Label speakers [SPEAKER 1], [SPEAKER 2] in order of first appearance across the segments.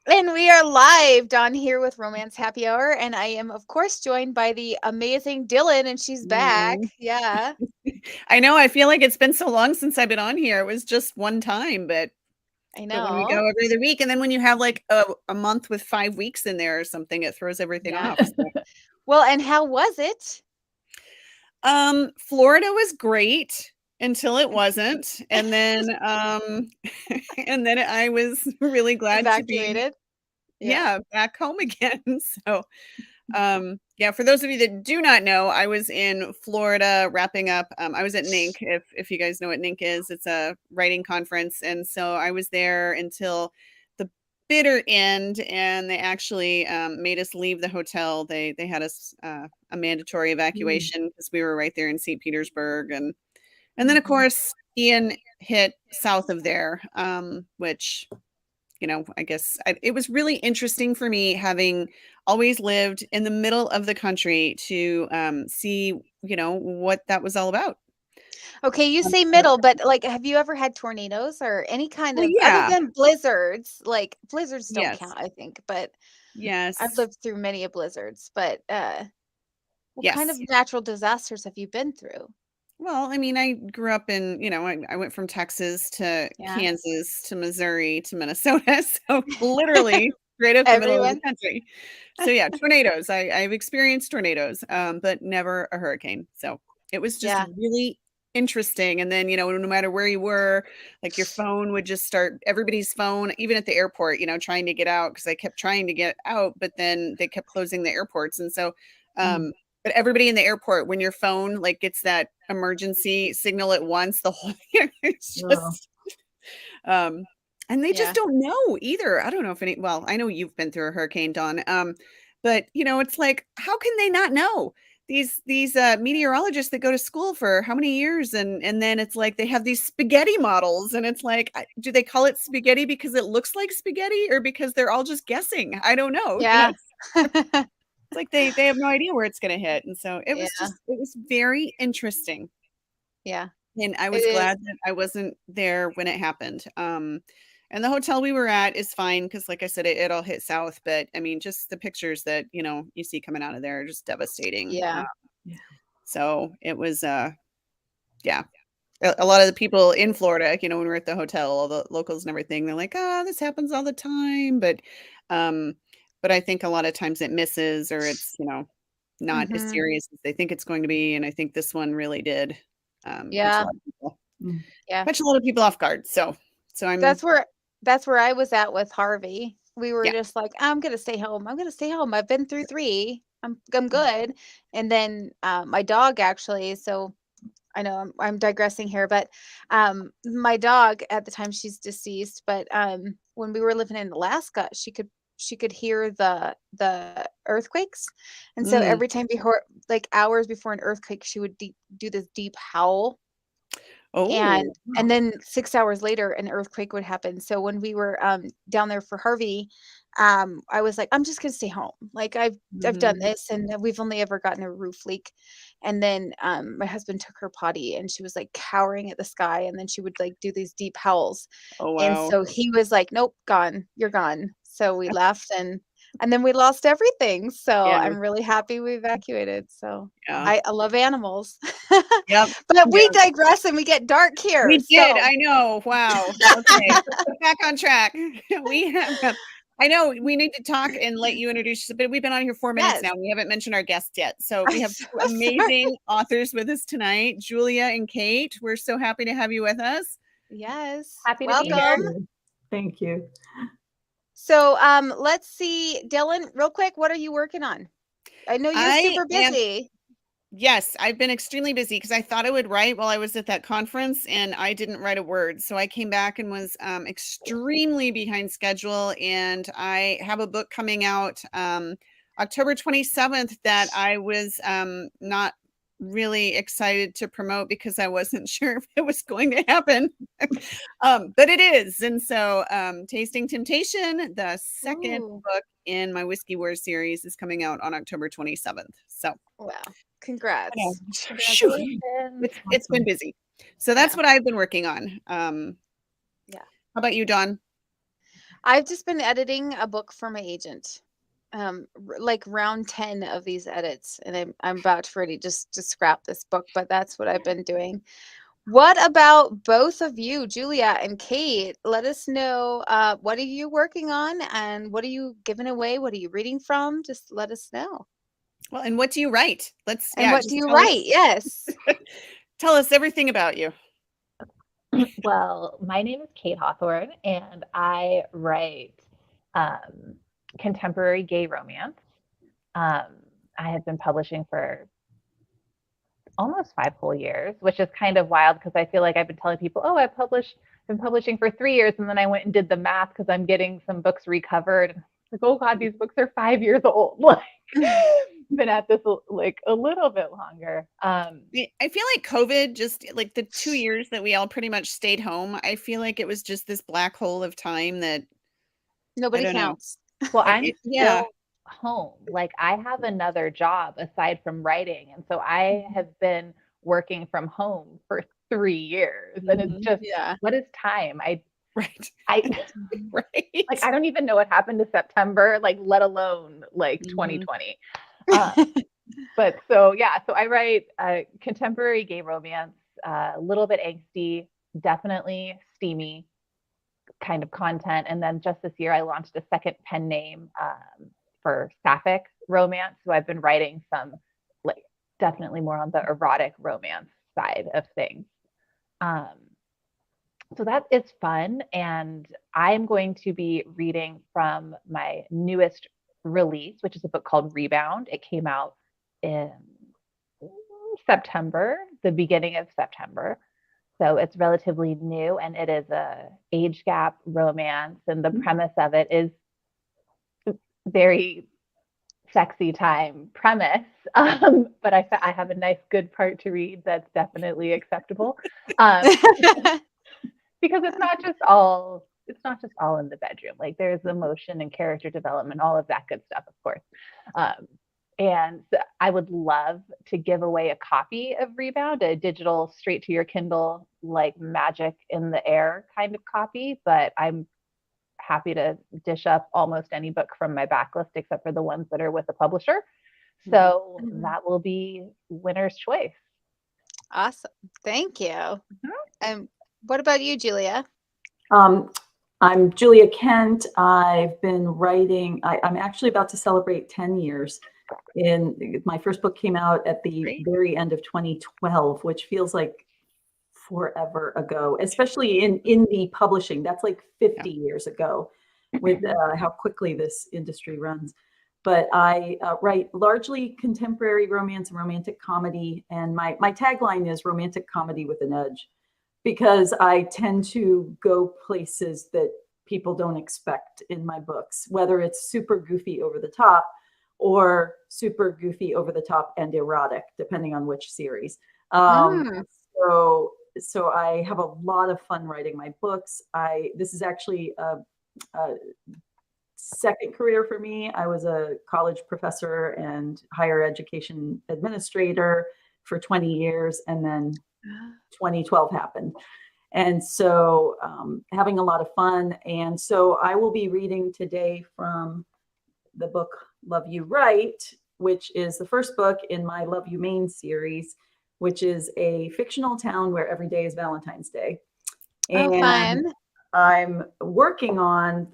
[SPEAKER 1] And we are live, Dawn here with Romance Happy Hour, and I am, of course, joined by the amazing Dylan, and she's back.
[SPEAKER 2] Mm.
[SPEAKER 1] Yeah,
[SPEAKER 2] I know, I feel like it's been so long since I've been on here. It was just one time,
[SPEAKER 1] I
[SPEAKER 2] but when we go
[SPEAKER 1] know.
[SPEAKER 2] every other week, and then when you have like a month with 5 weeks in there or something, it throws everything
[SPEAKER 1] Yeah.
[SPEAKER 2] off. So,
[SPEAKER 1] Well, and how was it?
[SPEAKER 2] Florida was great until it wasn't, and then and then I was really glad to be,
[SPEAKER 1] Evacuated? Yeah.
[SPEAKER 2] yeah, back home again. So, yeah, for those of you that do not know, I was in Florida wrapping up. I was at NINC, if you guys know what NINC is. It's a writing conference, and so I was there until the bitter end, and they actually made us leave the hotel. They had us a mandatory
[SPEAKER 3] Mm.
[SPEAKER 2] evacuation because we were right there in St. Petersburg, and then of
[SPEAKER 1] Mhm.
[SPEAKER 2] course Ian hit south of there, which I guess it was really interesting for me, having always lived in the middle of the country, to see, what that was all about.
[SPEAKER 1] Okay, you
[SPEAKER 2] Um,
[SPEAKER 1] say middle, but like, have you ever had tornadoes or any kind
[SPEAKER 2] well,
[SPEAKER 1] of other
[SPEAKER 2] yeah,
[SPEAKER 1] than blizzards? Like, blizzards don't
[SPEAKER 2] yes,
[SPEAKER 1] count, I think, but I've
[SPEAKER 2] yes,
[SPEAKER 1] lived through many of blizzards. But what kind of
[SPEAKER 2] yes.
[SPEAKER 1] natural disasters have you been through?
[SPEAKER 2] Well, I mean, I grew up in, I went from Texas to
[SPEAKER 1] Yeah,
[SPEAKER 2] Kansas to Missouri to Minnesota, so literally straight up the middle of the
[SPEAKER 1] everyone.
[SPEAKER 2] country. So yeah, tornadoes. I've experienced tornadoes, but never a hurricane. So it was just
[SPEAKER 1] Yeah.
[SPEAKER 2] really interesting. And then, no matter where you were, like your phone would just start, everybody's phone, even at the airport, trying to get out, because I kept trying to get out, but then they kept closing the airports. And so,
[SPEAKER 3] Mm.
[SPEAKER 2] but everybody in the airport, when your phone like gets that emergency signal at once, the whole it's
[SPEAKER 3] Oh,
[SPEAKER 2] just um and they just
[SPEAKER 1] Yeah.
[SPEAKER 2] don't know either. I don't know if well, I know you've been through a hurricane, Dawn. But it's like, how can they not know? These meteorologists that go to school for how many years, and then it's like they have these spaghetti models, and it's like, do they call it spaghetti because it looks like spaghetti, or because they're all just guessing? I don't know.
[SPEAKER 1] Yeah.
[SPEAKER 2] It's like they have no idea where it's gonna hit, and so
[SPEAKER 1] Yeah.
[SPEAKER 2] it was very interesting,
[SPEAKER 1] Yeah.
[SPEAKER 2] and I
[SPEAKER 1] It
[SPEAKER 2] was
[SPEAKER 1] is.
[SPEAKER 2] glad that I wasn't there when it happened. And the hotel we were at is fine because, like I said, it all hit south, but I mean, just the pictures that, you see coming out of there are just devastating.
[SPEAKER 1] Yeah.
[SPEAKER 3] yeah.
[SPEAKER 2] So it was, yeah. A lot of the people in Florida, when we were at the hotel, all the locals and everything, they're like, "Ah, this happens all the time." Um, but I think a lot of times it misses, or it's, not as
[SPEAKER 1] Mhm.
[SPEAKER 2] serious as they think it's going to be. And I think this one really did,
[SPEAKER 1] Yeah.
[SPEAKER 3] Mm.
[SPEAKER 1] Yeah.
[SPEAKER 2] catch a lot of people off guard. So I'm,
[SPEAKER 1] That's where that's where I was at with Harvey. We were
[SPEAKER 2] yeah.
[SPEAKER 1] just like, "I'm gonna stay home. I'm gonna stay home. I've been through 3. I'm
[SPEAKER 3] Mm.
[SPEAKER 1] good." And then, my dog actually, so I know I'm digressing here, but, my dog at the time, she's deceased, but, when we were living in Alaska, she could hear the earthquakes, and so
[SPEAKER 2] Mm.
[SPEAKER 1] every time before, like, hours before an earthquake, she would do this deep howl,
[SPEAKER 2] Oh,
[SPEAKER 1] and
[SPEAKER 3] Wow.
[SPEAKER 1] then 6 hours later, an earthquake would happen. So when we were, down there for Harvey, I was like, "I'm just gonna stay home. Like, I've done
[SPEAKER 2] mhm.
[SPEAKER 1] this, and we've only ever gotten a roof leak." And then, my husband took her potty, and she was, like, cowering at the sky, and then she would, like, do these deep howls.
[SPEAKER 2] Oh,
[SPEAKER 1] And
[SPEAKER 2] wow.
[SPEAKER 1] so he was like, "Nope, gone. You're gone." So we left, and then we lost everything. So
[SPEAKER 2] Yeah,
[SPEAKER 1] I'm really happy we evacuated. So
[SPEAKER 2] yeah.
[SPEAKER 1] I love animals.
[SPEAKER 2] Yep,
[SPEAKER 1] But we
[SPEAKER 2] yeah.
[SPEAKER 1] digress and we get dark here.
[SPEAKER 2] We did,
[SPEAKER 1] So
[SPEAKER 2] I know, wow. Okay, let's get back on track. We have, I know we need to talk and let you introduce, but we've been on here 4 minutes
[SPEAKER 1] yes,
[SPEAKER 2] now, we haven't mentioned our guests yet. So we
[SPEAKER 1] I'm
[SPEAKER 2] have
[SPEAKER 1] so
[SPEAKER 2] 2
[SPEAKER 1] sorry.
[SPEAKER 2] amazing authors with us tonight, Julia and Kate. We're so happy to have you with us.
[SPEAKER 1] Yes,
[SPEAKER 4] Happy to be
[SPEAKER 3] Thank
[SPEAKER 1] welcome.
[SPEAKER 4] here.
[SPEAKER 3] you. Thank you.
[SPEAKER 1] So, let's see, Dylan, real quick, what are you working on? I know you're
[SPEAKER 2] I
[SPEAKER 1] super
[SPEAKER 2] am
[SPEAKER 1] busy.
[SPEAKER 2] Yes, I've been extremely busy because I thought I would write while I was at that conference, and I didn't write a word. So I came back and was extremely behind schedule. And I have a book coming out October 27th that I was not really excited to promote because I wasn't sure if it was going to happen. But it is. And so Tasting Temptation, the second
[SPEAKER 1] Ooh,
[SPEAKER 2] book in my Whiskey Wars series, is coming out on October 27th. So
[SPEAKER 1] wow.
[SPEAKER 2] I know.
[SPEAKER 1] Congrats.
[SPEAKER 2] Phew.
[SPEAKER 4] Congratulations.
[SPEAKER 2] It's been
[SPEAKER 3] Awesome.
[SPEAKER 2] busy. So that's
[SPEAKER 1] Yeah,
[SPEAKER 2] what I've been working on.
[SPEAKER 1] yeah.
[SPEAKER 2] How about you, Dawn?
[SPEAKER 1] I've just been editing a book for my agent. Like round 10 of these edits, and I'm about to ready just to scrap this book, but that's what I've been doing. What about both of you, Julia and Kate? Let us know, what are you working on and what are you giving away? What are you reading from? Just let us know.
[SPEAKER 2] Well, and what do you write?
[SPEAKER 1] And what do
[SPEAKER 2] Just
[SPEAKER 1] you write? Yes.
[SPEAKER 2] tell us everything about you.
[SPEAKER 4] Well, my name is Kate Hawthorne, and I write contemporary gay romance. I have been publishing for almost 5 whole years, which is kind of wild because I feel like I've been telling people, oh, been publishing for 3 years, and then I went and did the math because I'm getting some books recovered. And like, oh God, these books are 5 years old. Like, been at this like a little bit longer.
[SPEAKER 2] I feel like COVID, just like the 2 years that we all pretty much stayed home, I feel like it was just this black hole of time that I
[SPEAKER 1] Nobody
[SPEAKER 2] don't know.
[SPEAKER 1] counts.
[SPEAKER 4] Well, I'm
[SPEAKER 2] Yeah.
[SPEAKER 4] still home. Like, I have another job aside from writing. And so I have been working from home for 3 years. And it's just,
[SPEAKER 1] Yeah.
[SPEAKER 4] what is time?
[SPEAKER 2] Right.
[SPEAKER 4] I
[SPEAKER 2] Right.
[SPEAKER 4] like, I don't even know what happened to September, like, let alone like 2020. But so I write contemporary gay romance, a little bit angsty, definitely steamy kind of content. And then just this year, I launched a second pen name for sapphic romance. So I've been writing some, like, definitely more on the erotic romance side of things. So that is fun. And I'm going to be reading from my newest release, which is a book called Rebound. It came out in September, the beginning of September. So it's relatively new, and it is a age gap romance. And the premise of it is very sexy time premise. But I have a nice, good part to read that's definitely acceptable. Because it's not just all in the bedroom. Like, there's emotion and character development, all of that good stuff, of course. And so I would love to give away a copy of Rebound, a digital straight to your Kindle, like magic in the air kind of copy. But I'm happy to dish up almost any book from my backlist, except for the ones that are with the publisher. So that will be winner's choice.
[SPEAKER 1] Awesome. Thank you. And what about you, Julia?
[SPEAKER 3] I'm Julia Kent. I've been writing, I'm actually about to celebrate 10 years. My first book came out at the very end of 2012, which feels like forever ago, especially in indie publishing. That's like 50 years ago with how quickly this industry runs. But I write largely contemporary romance and romantic comedy. And my tagline is romantic comedy with an edge, because I tend to go places that people don't expect in my books, whether it's super goofy over the top or super goofy over the top and erotic, depending on which series. So I have a lot of fun writing my books. This is actually a second career for me. I was a college professor and higher education administrator for 20 years, and then 2012 happened. And so having a lot of fun. And so I will be reading today from the book Love You Right, which is the first book in my Love You Maine series, which is a fictional town where every day is Valentine's Day. And
[SPEAKER 1] fun.
[SPEAKER 3] I'm working on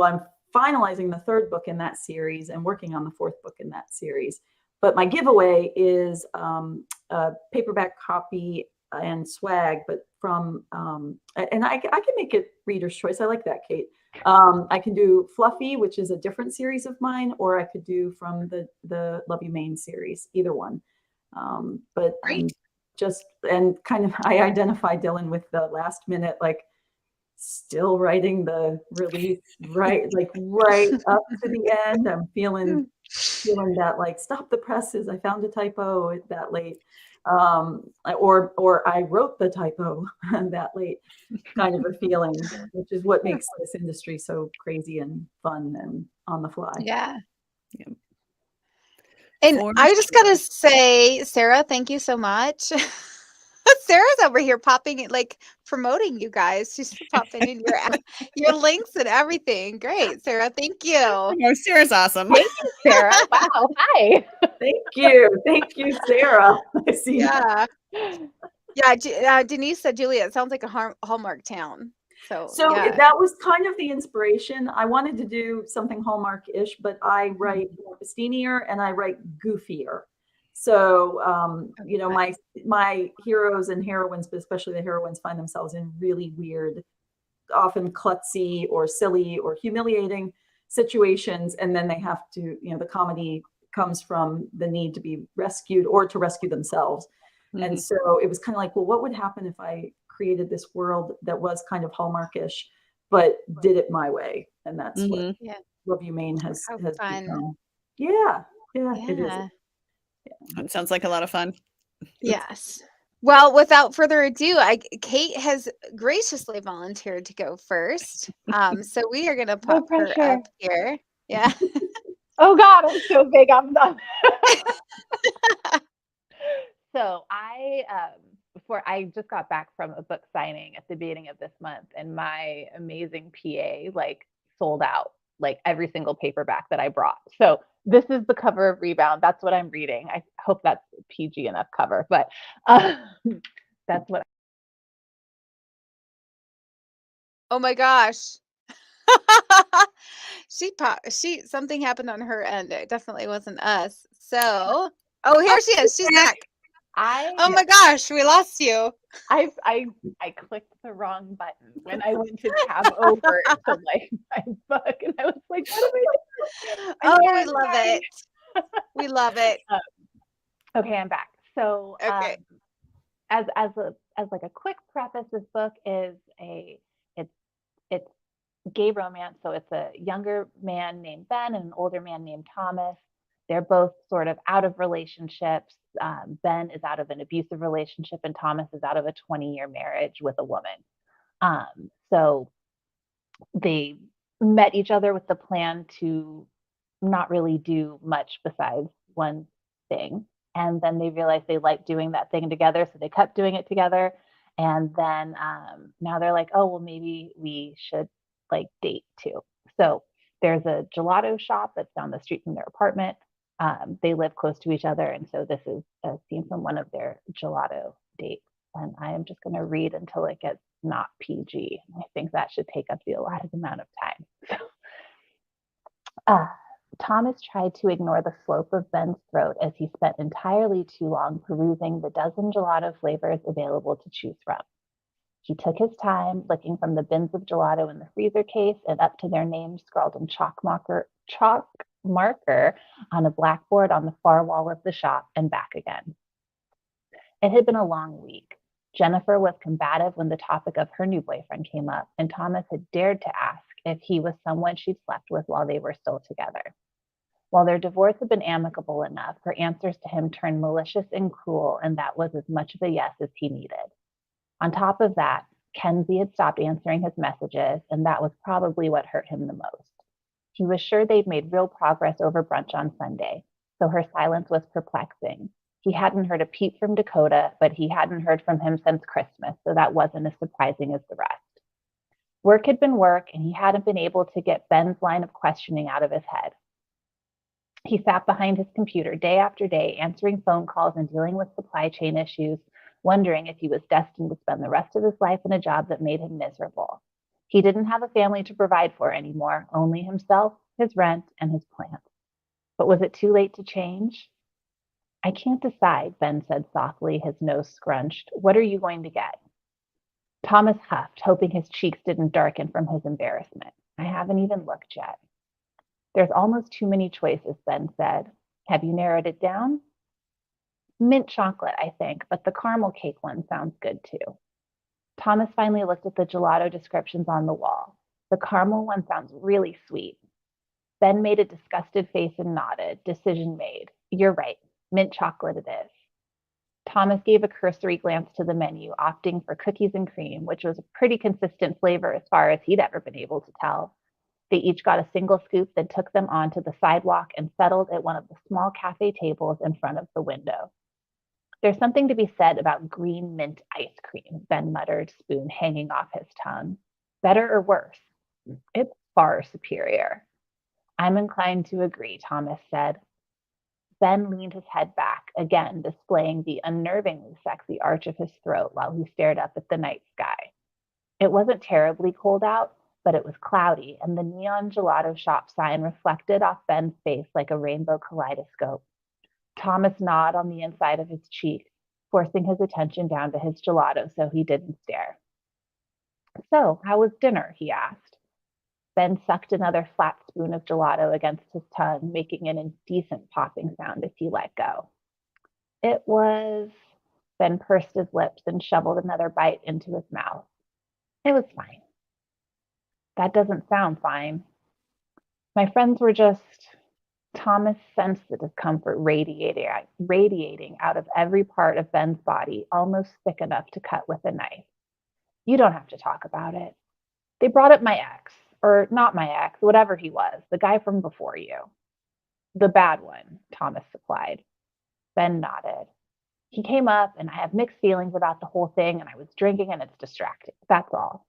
[SPEAKER 3] I'm finalizing the third book in that series and working on the fourth book in that series. But my giveaway is a paperback copy and swag, but from, and I can make it reader's choice. I like that, Kate. I can do Fluffy, which is a different series of mine, or I could do from the Love You Maine series, either one. But and kind of, I identify Dylan with the last minute, like still writing the release, right up to the end. I'm feeling that, like, stop the presses, I found a typo that late. Or I wrote the typo that late, kind of a feeling, which is what makes this industry so crazy and fun and on the fly.
[SPEAKER 1] Yeah. And I just gotta say, Sarah, thank you so much. Sarah's over here popping it, like promoting you guys. She's popping in your links and everything. Great, Sarah. Thank you.
[SPEAKER 2] Oh, Sarah's awesome.
[SPEAKER 4] Thank you, Sarah. Wow. Hi.
[SPEAKER 3] Thank you, Sarah. I see.
[SPEAKER 1] Yeah. Yeah, Denise said, Julia, it sounds like a Hallmark town. So yeah.
[SPEAKER 3] That was kind of the inspiration. I wanted to do something Hallmark-ish, but I write more festinier and I write goofier. So, my heroes and heroines, but especially the heroines, find themselves in really weird, often klutzy or silly or humiliating situations. And then they have to, the comedy comes from the need to be rescued or to rescue themselves. Mm-hmm. And so it was kind of like, well, what would happen if I created this world that was kind of Hallmarkish, but did it my way? And that's what Love You Maine has become. Yeah, it is.
[SPEAKER 2] Yeah. It sounds like a lot of fun.
[SPEAKER 1] Yes. Well, without further ado, Kate has graciously volunteered to go first. So we are going to pop her up here. Yeah.
[SPEAKER 4] Oh God, I'm so big. I'm done. So I just got back from a book signing at the beginning of this month, and my amazing PA sold out every single paperback that I brought. So this is the cover of Rebound. That's what I'm reading. I hope that's PG enough cover, but that's what.
[SPEAKER 1] Oh my gosh. Something happened on her end. It definitely wasn't us. So, here she is. She's back. Oh my gosh, we lost you.
[SPEAKER 4] I clicked the wrong button when I went to tab over to my book, and I was like, "What am I doing?"
[SPEAKER 1] Oh, we love it. We love it.
[SPEAKER 4] Okay, I'm back. So, as a quick preface, this book is it's gay romance. So it's a younger man named Ben and an older man named Thomas. They're both sort of out of relationships. Ben is out of an abusive relationship and Thomas is out of a 20-year marriage with a woman. So they met each other with the plan to not really do much besides one thing. And then they realized they liked doing that thing together. So they kept doing it together. And then now they're like, oh, well, maybe we should date too. So there's a gelato shop that's down the street from their apartment. They live close to each other. And so this is a scene from one of their gelato dates. And I am just going to read until it gets not PG. I think that should take up the allotted amount of time. So, Thomas tried to ignore the slope of Ben's throat as he spent entirely too long perusing the dozen gelato flavors available to choose from. He took his time, licking from the bins of gelato in the freezer case and up to their names scrawled in chalk marker on a blackboard on the far wall of the shop and back again. It had been a long week. Jennifer was combative when the topic of her new boyfriend came up, and Thomas had dared to ask if he was someone she'd slept with while they were still together. While their divorce had been amicable enough, her answers to him turned malicious and cruel, and that was as much of a yes as he needed. On top of that, Kenzie had stopped answering his messages, and that was probably what hurt him the most. He was sure they'd made real progress over brunch on Sunday, so her silence was perplexing. He hadn't heard a peep from Dakota, but he hadn't heard from him since Christmas, so that wasn't as surprising as the rest. Work had been work, and he hadn't been able to get Ben's line of questioning out of his head. He sat behind his computer day after day, answering phone calls and dealing with supply chain issues, wondering if he was destined to spend the rest of his life in a job that made him miserable. He didn't have a family to provide for anymore, only himself, his rent, and his plants. But was it too late to change? I can't decide, Ben said softly, his nose scrunched. What are you going to get? Thomas huffed, hoping his cheeks didn't darken from his embarrassment. I haven't even looked yet. There's almost too many choices, Ben said. Have you narrowed it down? Mint chocolate, I think, but the caramel cake one sounds good too. Thomas finally looked at the gelato descriptions on the wall. The caramel one sounds really sweet. Ben made a disgusted face and nodded. Decision made. You're right. Mint chocolate it is. Thomas gave a cursory glance to the menu, opting for cookies and cream, which was a pretty consistent flavor as far as he'd ever been able to tell. They each got a single scoop, then took them onto the sidewalk and settled at one of the small cafe tables in front of the window. There's something to be said about green mint ice cream, Ben muttered, spoon hanging off his tongue. Better or worse? It's far superior. I'm inclined to agree, Thomas said. Ben leaned his head back, again displaying the unnervingly sexy arch of his throat while he stared up at the night sky. It wasn't terribly cold out, but it was cloudy, and the neon gelato shop sign reflected off Ben's face like a rainbow kaleidoscope. Thomas gnawed on the inside of his cheek, forcing his attention down to his gelato so he didn't stare. So, how was dinner? He asked. Ben sucked another flat spoon of gelato against his tongue, making an indecent popping sound as he let go. It was. Ben pursed his lips and shoveled another bite into his mouth. It was fine. That doesn't sound fine. My friends were just. Thomas sensed the discomfort radiating out of every part of Ben's body, almost thick enough to cut with a knife. You don't have to talk about it. They brought up my ex, or not my ex, whatever he was, the guy from before you. The bad one, Thomas supplied. Ben nodded. He came up, and I have mixed feelings about the whole thing, and I was drinking, and it's distracting. That's all.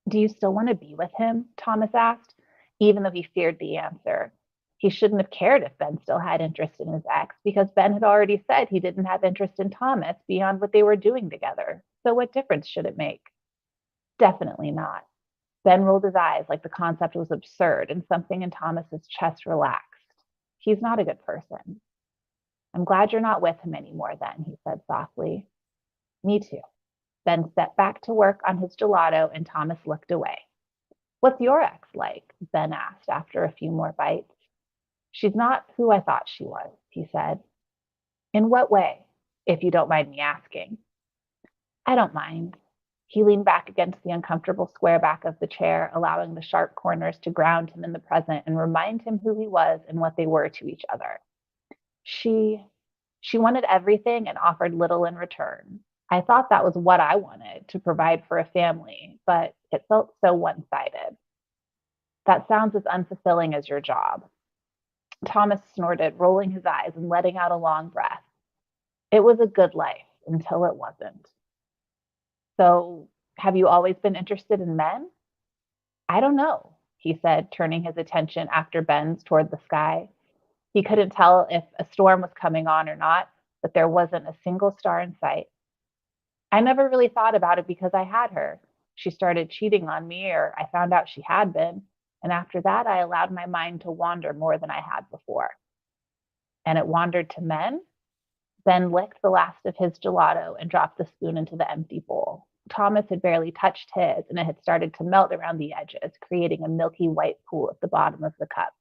[SPEAKER 4] Do you still want to be with him? Thomas asked, even though he feared the answer. He shouldn't have cared if Ben still had interest in his ex, because Ben had already said he didn't have interest in Thomas beyond what they were doing together. So what difference should it make? Definitely not. Ben rolled his eyes like the concept was absurd, and something in Thomas's chest relaxed. He's not a good person. I'm glad you're not with him anymore then, he said softly. Me too. Ben stepped back to work on his gelato, and Thomas looked away. What's your ex like? Ben asked after a few more bites. She's not who I thought she was, he said. In what way, if you don't mind me asking? I don't mind. He leaned back against the uncomfortable square back of the chair, allowing the sharp corners to ground him in the present and remind him who he was and what they were to each other. She wanted everything and offered little in return. I thought that was what I wanted, to provide for a family, but it felt so one-sided. That sounds as unfulfilling as your job. Thomas snorted, rolling his eyes and letting out a long breath. It was a good life until it wasn't. So, have you always been interested in men? I don't know, he said, turning his attention after Ben's toward the sky. He couldn't tell if a storm was coming on or not, but there wasn't a single star in sight. I never really thought about it because I had her. She started cheating on me, or I found out she had been, and after that I allowed my mind to wander more than I had before. And it wandered to men? Ben licked the last of his gelato and dropped the spoon into the empty bowl. Thomas had barely touched his, and it had started to melt around the edges, creating a milky white pool at the bottom of the cup.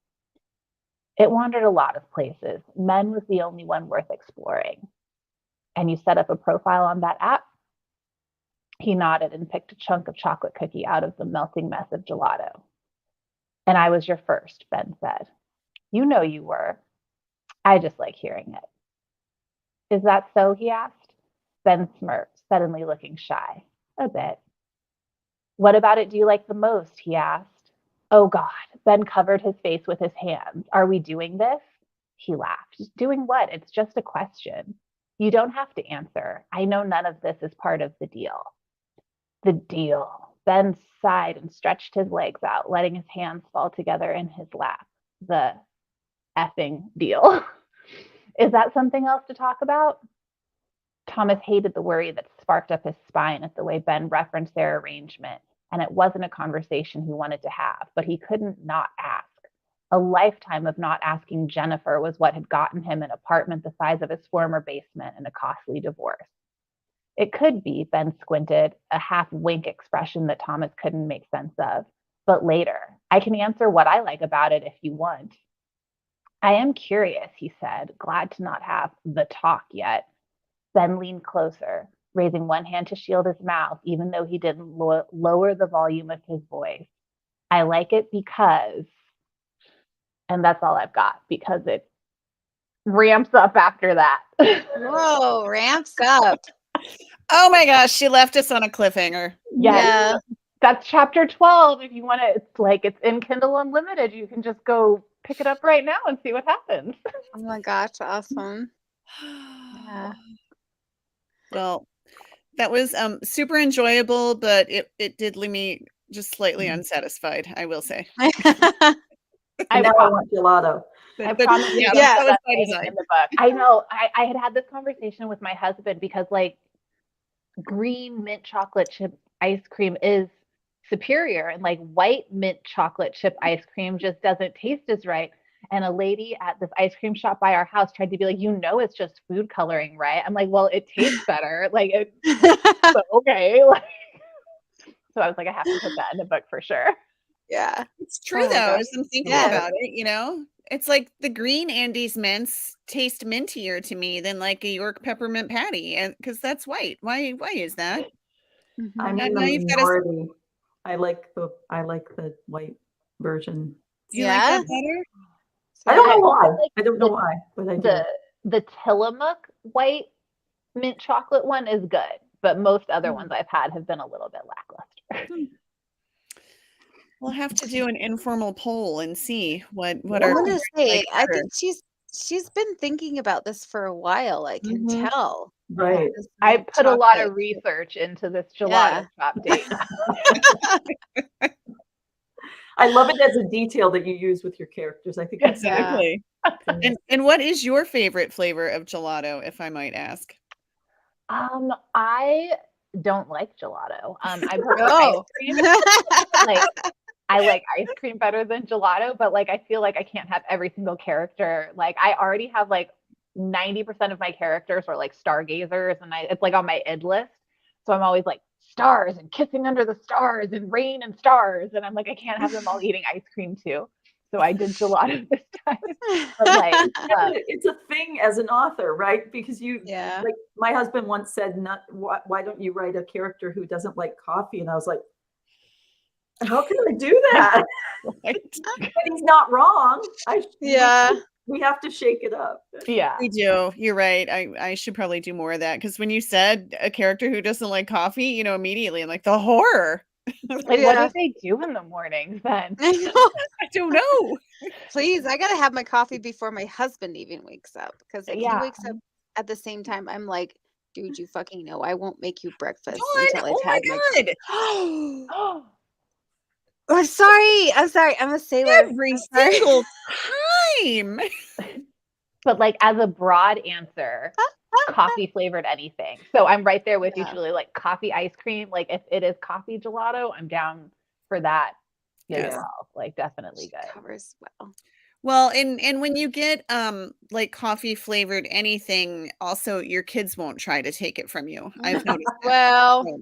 [SPEAKER 4] It wandered a lot of places. Men was the only one worth exploring. And you set up a profile on that app? He nodded and picked a chunk of chocolate cookie out of the melting mess of gelato. And I was your first, Ben said. You know you were. I just like hearing it. Is that so? He asked. Ben smirked, suddenly looking shy. A bit. What about it do you like the most? He asked. Oh God. Ben covered his face with his hands. Are we doing this? He laughed. Doing what? It's just a question. You don't have to answer. I know none of this is part of the deal. The deal. Ben sighed and stretched his legs out, letting his hands fall together in his lap. The effing deal. Is that something else to talk about? Thomas hated the worry that sparked up his spine at the way Ben referenced their arrangement, and it wasn't a conversation he wanted to have, but he couldn't not ask. A lifetime of not asking Jennifer was what had gotten him an apartment the size of his former basement and a costly divorce. It could be, Ben squinted, a half-wink expression that Thomas couldn't make sense of. But later, I can answer what I like about it if you want. I am curious, he said, glad to not have the talk yet. Ben leaned closer, raising one hand to shield his mouth, even though he didn't lower the volume of his voice. I like it because, and that's all I've got, because it ramps up after that.
[SPEAKER 1] Whoa, ramps up.
[SPEAKER 2] Oh my gosh, she left us on a cliffhanger.
[SPEAKER 4] Yes.
[SPEAKER 1] Yeah.
[SPEAKER 4] That's chapter 12. If you want to, it's in Kindle Unlimited. You can just go pick it up right now and see what happens.
[SPEAKER 1] Oh my gosh, awesome. Yeah.
[SPEAKER 2] Well, that was super enjoyable, but it did leave me just slightly unsatisfied, I will say.
[SPEAKER 3] And now I want gelato.
[SPEAKER 4] I
[SPEAKER 2] But
[SPEAKER 4] promise you
[SPEAKER 2] yeah,
[SPEAKER 4] don't
[SPEAKER 2] that
[SPEAKER 4] feel
[SPEAKER 2] was
[SPEAKER 4] that
[SPEAKER 2] by
[SPEAKER 4] way
[SPEAKER 2] design.
[SPEAKER 4] in the book. I know. I had this conversation with my husband because like green mint chocolate chip ice cream is superior and like white mint chocolate chip ice cream just doesn't taste as right. And a lady at this ice cream shop by our house tried to be like, it's just food coloring, right? I'm like, well, it tastes better. Like, but okay. Like, so I was like, I have to put that in the book for sure.
[SPEAKER 1] Yeah.
[SPEAKER 2] It's true
[SPEAKER 1] Oh my
[SPEAKER 2] though,
[SPEAKER 1] gosh.
[SPEAKER 2] as I'm thinking
[SPEAKER 1] Yeah.
[SPEAKER 2] about it, it's like the green Andes mints taste mintier to me than like a York peppermint patty, and because that's white. Why is that?
[SPEAKER 3] I'm
[SPEAKER 1] Mhm.
[SPEAKER 3] in the
[SPEAKER 2] Now you've got to.
[SPEAKER 3] minority. I like the white version.
[SPEAKER 2] Do you like
[SPEAKER 1] Yeah.
[SPEAKER 2] that better?
[SPEAKER 3] I don't know why.
[SPEAKER 4] like
[SPEAKER 3] I don't know why, but I do.
[SPEAKER 4] the Tillamook white mint chocolate one is good, but most other ones I've had have been a little bit lackluster.
[SPEAKER 2] We'll have to do an informal poll and see what
[SPEAKER 3] Yeah.
[SPEAKER 2] our
[SPEAKER 1] I'm gonna
[SPEAKER 2] parents
[SPEAKER 1] say,
[SPEAKER 2] like
[SPEAKER 1] I
[SPEAKER 2] better.
[SPEAKER 1] think she's been thinking about this for a while. I can
[SPEAKER 4] Mhm.
[SPEAKER 1] tell.
[SPEAKER 3] Right.
[SPEAKER 1] This
[SPEAKER 4] I
[SPEAKER 1] mint
[SPEAKER 4] put a lot
[SPEAKER 1] chocolate.
[SPEAKER 4] of research into this
[SPEAKER 1] Yeah.
[SPEAKER 4] gelato shop date.
[SPEAKER 3] I love it as a detail that you use with your characters. I think that's
[SPEAKER 1] Yeah.
[SPEAKER 2] Exactly. And what is your favorite flavor of gelato, if I might ask?
[SPEAKER 4] I don't like gelato. I prefer ice
[SPEAKER 1] Oh.
[SPEAKER 4] cream. Like I like ice cream better than gelato, but like I feel like I can't have every single character. Like I already have like 90% of my characters are like stargazers, and it's like on my id list. So I'm always like stars and kissing under the stars and rain and stars, and I'm like I can't have them all eating ice cream too. So I did gelato this time. But like
[SPEAKER 3] it's a thing as an author, right? Because
[SPEAKER 1] Yeah.
[SPEAKER 3] like my husband once said, why don't you write a character who doesn't like coffee? And I was like, how can I do that?
[SPEAKER 2] Right?
[SPEAKER 3] But he's not wrong.
[SPEAKER 1] Yeah.
[SPEAKER 3] We have to shake it up.
[SPEAKER 4] yeah.
[SPEAKER 2] We do. You're right. I should probably do more of that, because when you said a character who doesn't like coffee, immediately I'm like, the horror.
[SPEAKER 4] Like what
[SPEAKER 1] Yeah.
[SPEAKER 4] do they do in the mornings then?
[SPEAKER 1] I know.
[SPEAKER 2] I don't know.
[SPEAKER 1] Please, I gotta have my coffee before my husband even wakes up. Because if he
[SPEAKER 4] Yeah.
[SPEAKER 1] wakes up at the same time, I'm like, dude, you fucking know I won't make you breakfast
[SPEAKER 2] Dawn,
[SPEAKER 1] until I've
[SPEAKER 2] oh my
[SPEAKER 1] had my
[SPEAKER 2] God.
[SPEAKER 1] coffee. I'm sorry. I'm sorry. I'm a sailor.
[SPEAKER 2] Every
[SPEAKER 1] I'm sorry.
[SPEAKER 2] single time.
[SPEAKER 4] But like as a broad answer, coffee flavored anything. So I'm right there with you,
[SPEAKER 1] Yeah.
[SPEAKER 4] Julie. Like coffee ice cream. Like if it is coffee gelato, I'm down for that as
[SPEAKER 2] Yes.
[SPEAKER 4] well. Like definitely
[SPEAKER 1] She
[SPEAKER 4] good.
[SPEAKER 1] covers well.
[SPEAKER 2] Well, and when you get like coffee flavored anything, also your kids won't try to take it from you. I've noticed that.
[SPEAKER 1] Well,
[SPEAKER 2] So,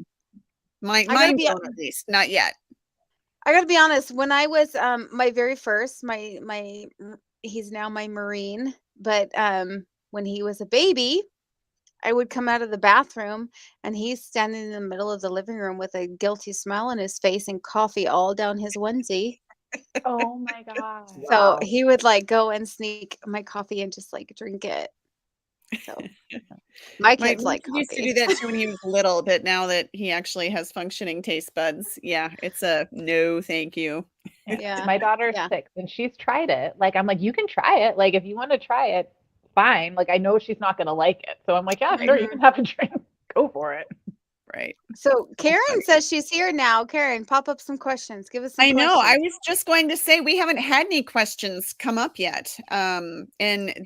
[SPEAKER 2] mine
[SPEAKER 1] gotta be
[SPEAKER 2] don't, at least not yet.
[SPEAKER 1] I gotta be honest. When I was my very first, he's now my Marine, but when he was a baby, I would come out of the bathroom and he's standing in the middle of the living room with a guilty smile on his face and coffee all down his onesie.
[SPEAKER 4] Oh my god.
[SPEAKER 1] So
[SPEAKER 3] Wow.
[SPEAKER 1] he would like go and sneak my coffee and just like drink it. So my
[SPEAKER 2] My
[SPEAKER 1] kids like
[SPEAKER 2] kid used to
[SPEAKER 1] coffee.
[SPEAKER 2] do that too when he was little, but now that he actually has functioning taste buds, yeah, it's a no, thank you.
[SPEAKER 1] Yeah.
[SPEAKER 4] My daughter's
[SPEAKER 1] Yeah.
[SPEAKER 4] 6 and she's tried it. Like I'm like, you can try it. Like if you want to try it, fine. Like I know she's not gonna like it. So I'm like, yeah, sure, you can have a drink. Go for it.
[SPEAKER 2] Right.
[SPEAKER 1] So Karen says she's here now. Karen, pop up some questions. Give us some
[SPEAKER 2] I know. I
[SPEAKER 1] questions.
[SPEAKER 2] was just going to say we haven't had any questions come up yet. And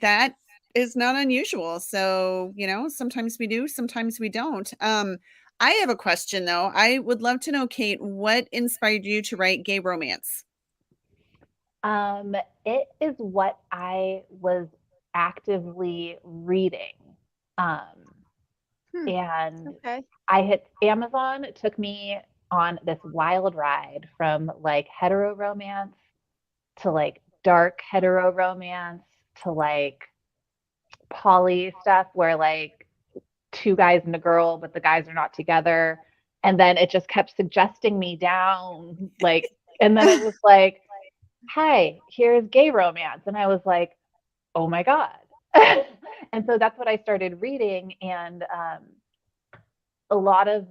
[SPEAKER 2] that is not unusual. So, sometimes we do, sometimes we don't. I have a question though. I would love to know, Kate, what inspired you to write gay romance?
[SPEAKER 4] It is what I was actively reading. And
[SPEAKER 1] Okay.
[SPEAKER 4] Amazon took me on this wild ride from like hetero romance to like dark hetero romance to like poly stuff where like two guys and a girl, but the guys are not together. And then it just kept suggesting me down like, and then it was like, hi, here's gay romance. And I was like, oh my God. And so that's what I started reading. And a lot of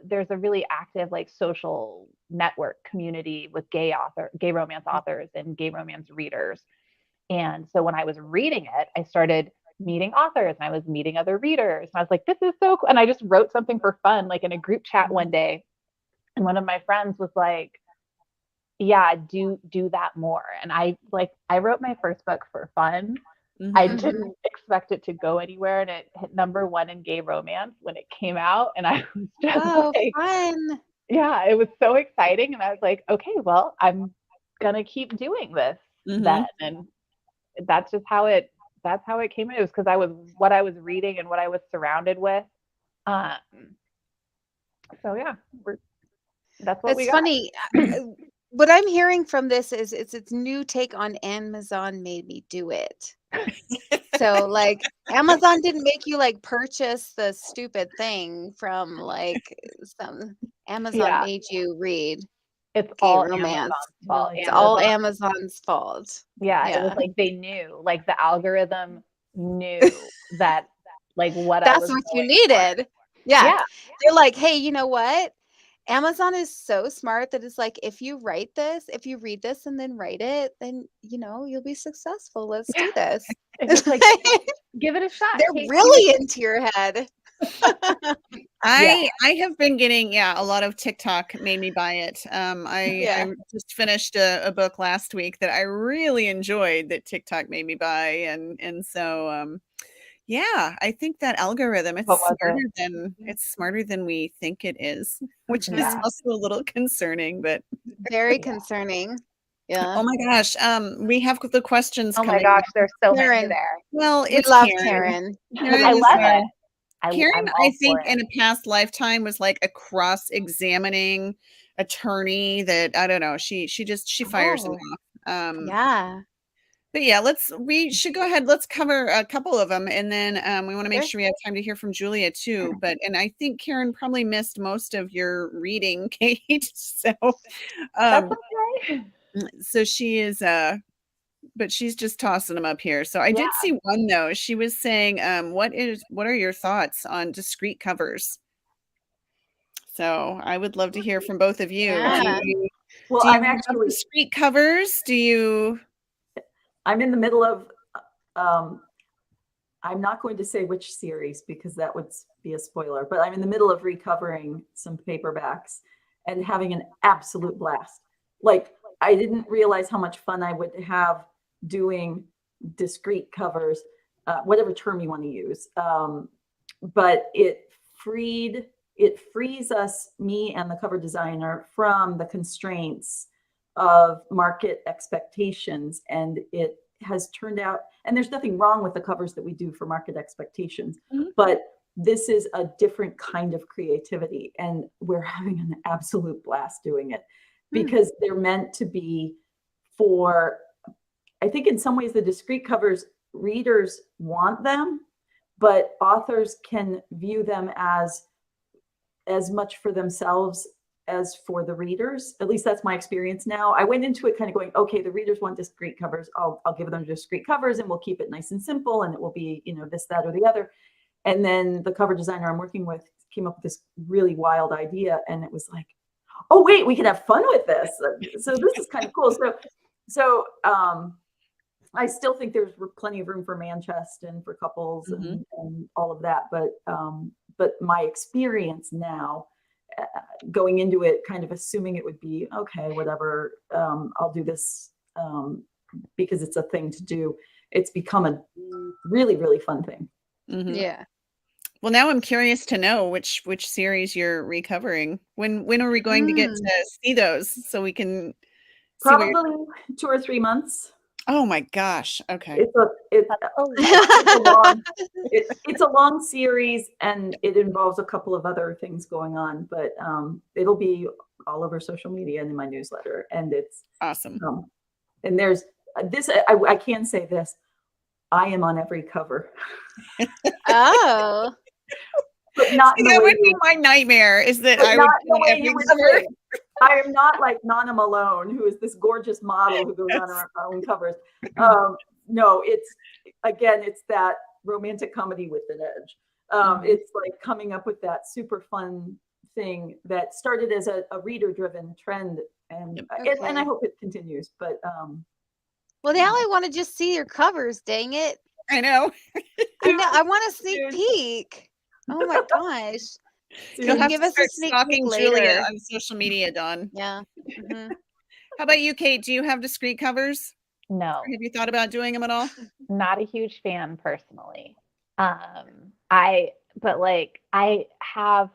[SPEAKER 4] there's a really active like social network community with gay romance authors and gay romance readers. And so when I was reading it, I started meeting authors and I was meeting other readers. And I was like, this is so cool. And I just wrote something for fun, like in a group chat one day. And one of my friends was like, yeah, do that more. And I wrote my first book for fun. I didn't expect it to go anywhere, and it hit #1 in gay romance when it came out. And I was just like,
[SPEAKER 1] fun.
[SPEAKER 4] Yeah, it was so exciting. And I was like, okay, well, I'm gonna keep doing this then. And that's just how it came in. It was because what I was reading and what I was surrounded with. So yeah, that's what we got.
[SPEAKER 1] Funny. What I'm hearing from this is its new take on Amazon made me do it. So like Amazon didn't make you like purchase the stupid thing from like some Amazon made you read
[SPEAKER 4] It's
[SPEAKER 1] gay
[SPEAKER 4] all
[SPEAKER 1] romance.
[SPEAKER 4] Amazon's fault.
[SPEAKER 1] It's all Amazon's fault.
[SPEAKER 4] Yeah, it was like they knew, like the algorithm knew that like what I was
[SPEAKER 1] That's what you
[SPEAKER 4] going
[SPEAKER 1] needed.
[SPEAKER 4] for.
[SPEAKER 1] Yeah. They're like, hey, you know what? Amazon is so smart that it's like, if you read this and then write it, then you'll be successful. Let's do this.
[SPEAKER 4] It's like, give it a shot.
[SPEAKER 1] They're really into your head.
[SPEAKER 2] I have been getting a lot of TikTok made me buy it. I just finished a book last week that I really enjoyed that TikTok made me buy, and so I think that algorithm it's smarter than we think it is, which is also a little concerning, but
[SPEAKER 1] very concerning. Yeah.
[SPEAKER 2] Oh my gosh. We have the questions
[SPEAKER 4] Oh
[SPEAKER 2] coming.
[SPEAKER 4] my gosh, there's so
[SPEAKER 1] Karen.
[SPEAKER 4] many there.
[SPEAKER 2] Well,
[SPEAKER 1] We
[SPEAKER 2] it's
[SPEAKER 1] love
[SPEAKER 2] Karen.
[SPEAKER 1] Karen.
[SPEAKER 4] I love it.
[SPEAKER 2] Karen, I think in a past lifetime was like a cross-examining attorney that I don't know. She fires them off.
[SPEAKER 1] Yeah.
[SPEAKER 2] But yeah, we should go ahead. Let's cover a couple of them, and then we want to make sure we have time to hear from Julia too. And I think Karen probably missed most of your reading, Kate. So
[SPEAKER 4] that's okay.
[SPEAKER 2] So she is but she's just tossing them up here. So I did see one though. She was saying, what are your thoughts on discrete covers? So I would love to hear from both of you.
[SPEAKER 1] Yeah.
[SPEAKER 3] I'm actually
[SPEAKER 2] discrete covers.
[SPEAKER 3] I'm in the middle of I'm not going to say which series because that would be a spoiler, but I'm in the middle of recovering some paperbacks and having an absolute blast. Like, I didn't realize how much fun I would have doing discrete covers, whatever term you want to use. But it frees us, me and the cover designer, from the constraints of market expectations. And it has turned out, and there's nothing wrong with the covers that we do for market expectations, but this is a different kind of creativity. And we're having an absolute blast doing it because they're meant to be for, I think in some ways the discrete covers, readers want them, but authors can view them as much for themselves as for the readers. At least that's my experience now. I went into it kind of going, okay, the readers want discrete covers. I'll give them discrete covers and we'll keep it nice and simple. And it will be, this, that, or the other. And then the cover designer I'm working with came up with this really wild idea. And it was like, oh, wait, we can have fun with this. So this is kind of cool. So I still think there's plenty of room for Manchester and for couples and all of that. But my experience now, going into it, kind of assuming it would be, okay, whatever, I'll do this because it's a thing to do. It's become a really, really fun thing.
[SPEAKER 1] Yeah.
[SPEAKER 2] Well, now I'm curious to know which series you're recovering. When are we going to get to see those so we can
[SPEAKER 3] probably 2 or 3 months.
[SPEAKER 2] Oh my gosh. Okay.
[SPEAKER 3] It's a long series and it involves a couple of other things going on, but it'll be all over social media and in my newsletter, and it's
[SPEAKER 2] awesome.
[SPEAKER 3] And there's this, I can say this, I am on every cover.
[SPEAKER 1] Oh.
[SPEAKER 3] But not
[SPEAKER 2] that would be my nightmare, is that I would be on every cover.
[SPEAKER 3] I am not like Nana Malone, who is this gorgeous model who goes on her own covers. No, it's that romantic comedy with an edge. It's like coming up with that super fun thing that started as a reader-driven trend, and I hope it continues. But
[SPEAKER 1] well, now I want to just see your covers. Dang it!
[SPEAKER 2] I know.
[SPEAKER 1] I know. I want a sneak peek. Oh my gosh.
[SPEAKER 2] You'll
[SPEAKER 1] Can you
[SPEAKER 2] have
[SPEAKER 1] give
[SPEAKER 2] to
[SPEAKER 1] us a
[SPEAKER 2] start
[SPEAKER 1] sneak peek
[SPEAKER 2] stalking Julia
[SPEAKER 1] later?
[SPEAKER 2] on social media, Dawn.
[SPEAKER 1] Yeah. Mhm.
[SPEAKER 2] How about you, Kate? Do you have discrete covers?
[SPEAKER 4] No,
[SPEAKER 2] Have you thought about doing them at all?
[SPEAKER 4] not a huge fan personally. I but like I have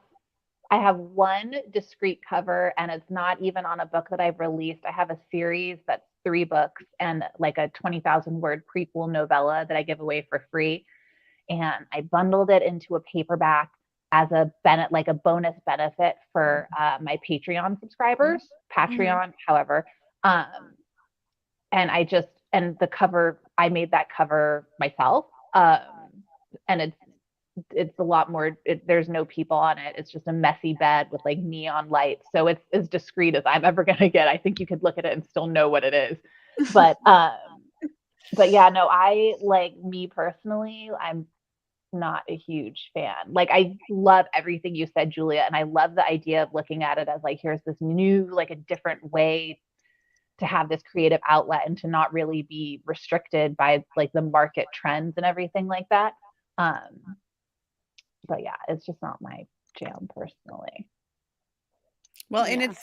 [SPEAKER 4] one discrete cover, and it's not even on a book that I've released. I have a series that's 3 books and like a 20,000 word prequel novella that I give away for free. And I bundled it into a paperback as a like a bonus benefit for my Patreon subscribers. Patreon, however, and and the cover, I made that cover myself, and it's a lot more. There's no people on it. It's just a messy bed with like neon lights. So it's as discreet as I'm ever gonna get. I think you could look at it and still know what it is. But yeah, no, I like me personally, I'm not a huge fan. Like I love everything you said, Julia, and I love the idea of looking at it as like here's this new, like a different way to have this creative outlet and to not really be restricted by like the market trends and everything like that. But yeah, it's just not my jam personally.
[SPEAKER 2] Well, and
[SPEAKER 1] Yeah.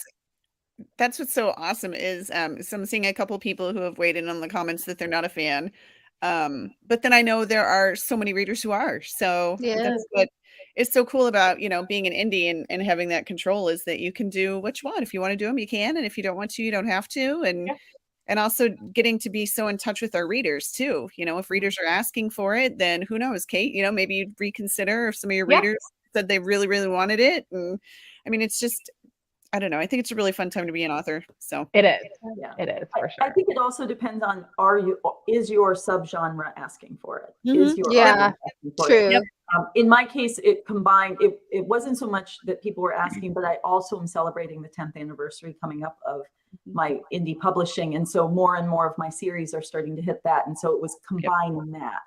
[SPEAKER 2] that's what's so awesome is so I'm seeing a couple people who have weighed in on the comments that they're not a fan. But then I know there are so many readers who are. So
[SPEAKER 1] Yeah.
[SPEAKER 2] that's what is so cool about, being an indie and having that control is that you can do what you want. If you want to do them, you can, and if you don't want to, you don't have to. And also getting to be so in touch with our readers too. If readers are asking for it, then who knows, Kate, maybe you'd reconsider if some of your readers said they really, really wanted it. And I mean, it's just, I don't know. I think it's a really fun time to be an author. So
[SPEAKER 4] It is.
[SPEAKER 3] Yeah.
[SPEAKER 4] It is for sure.
[SPEAKER 3] I think it also depends on is your subgenre asking for it?
[SPEAKER 2] Mhm.
[SPEAKER 3] Is your
[SPEAKER 1] Yeah,
[SPEAKER 3] audience asking for
[SPEAKER 1] true.
[SPEAKER 3] it?
[SPEAKER 2] Yep.
[SPEAKER 3] In my case, it combined. It wasn't so much that people were asking, but I also am celebrating the 10th anniversary coming up of my indie publishing, and so more and more of my series are starting to hit that, and so it was combining that.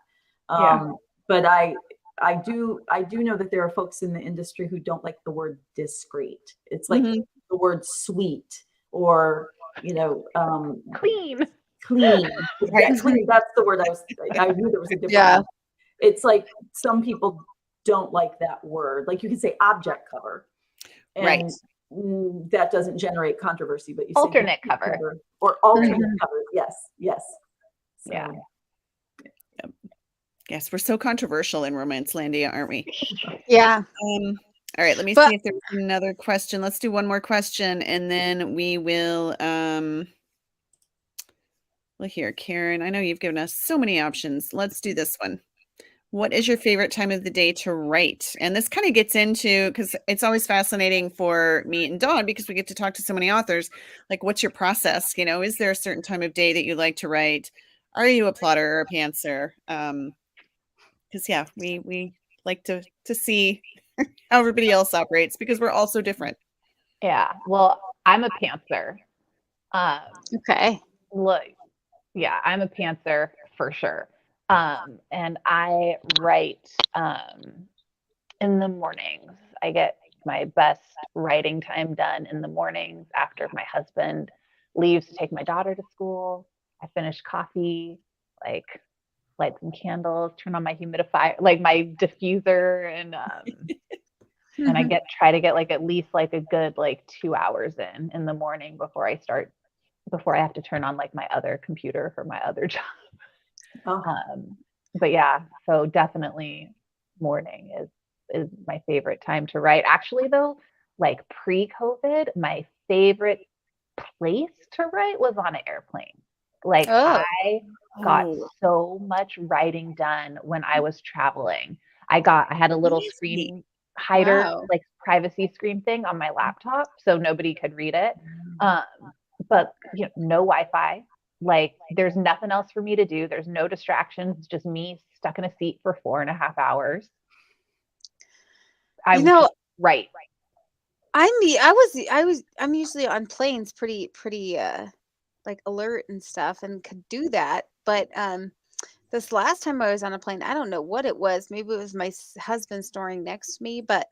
[SPEAKER 3] But I do know that there are folks in the industry who don't like the word discreet. It's like
[SPEAKER 2] Mhm.
[SPEAKER 3] the word sweet or
[SPEAKER 4] Clean.
[SPEAKER 3] clean.
[SPEAKER 2] Right.
[SPEAKER 3] Yeah, clean. That's the word I knew there was a different
[SPEAKER 1] Yeah.
[SPEAKER 3] one. It's like some people don't like that word. Like you can say object cover,
[SPEAKER 2] Right.
[SPEAKER 3] and that doesn't generate controversy. But you say
[SPEAKER 4] Alternate cover.
[SPEAKER 3] or alternate cover. Yes. So,
[SPEAKER 4] Yeah.
[SPEAKER 2] Yes, we're so controversial in Romance Landia, aren't we?
[SPEAKER 1] Yeah.
[SPEAKER 2] All right, let me
[SPEAKER 1] But-
[SPEAKER 2] see if there's another question. Let's do one more question and then we will look here, Karen. I know you've given us so many options. Let's do this one. What is your favorite time of the day to write? And this kind of gets into, because it's always fascinating for me and Dawn because we get to talk to so many authors. Like, what's your process? Is there a certain time of day that you like to write? Are you a plotter or a pantser? Because yeah, we like to see how everybody else operates because we're all so different.
[SPEAKER 4] Yeah. Well, I'm a pantser.
[SPEAKER 1] Okay.
[SPEAKER 4] Look, yeah, I'm a pantser for sure. And I write in the mornings. I get my best writing time done in the mornings after my husband leaves to take my daughter to school. I finish coffee, like light some candles, turn on my humidifier, like my diffuser, and I try to get like at least like a good like 2 hours in the morning before I have to turn on like my other computer for my other job. But yeah, so definitely morning is my favorite time to write. Actually though, like pre-COVID, my favorite place to write was on an airplane. Like I got so much writing done when I was traveling. I had a little screen hider, like privacy screen thing on my laptop so nobody could read it. But no Wi-Fi. Like there's nothing else for me to do. There's no distractions. It's just me stuck in a seat for 4.5 hours. I'm
[SPEAKER 1] usually on planes pretty like alert and stuff and could do that. But this last time I was on a plane, I don't know what it was. Maybe it was my husband snoring next to me, but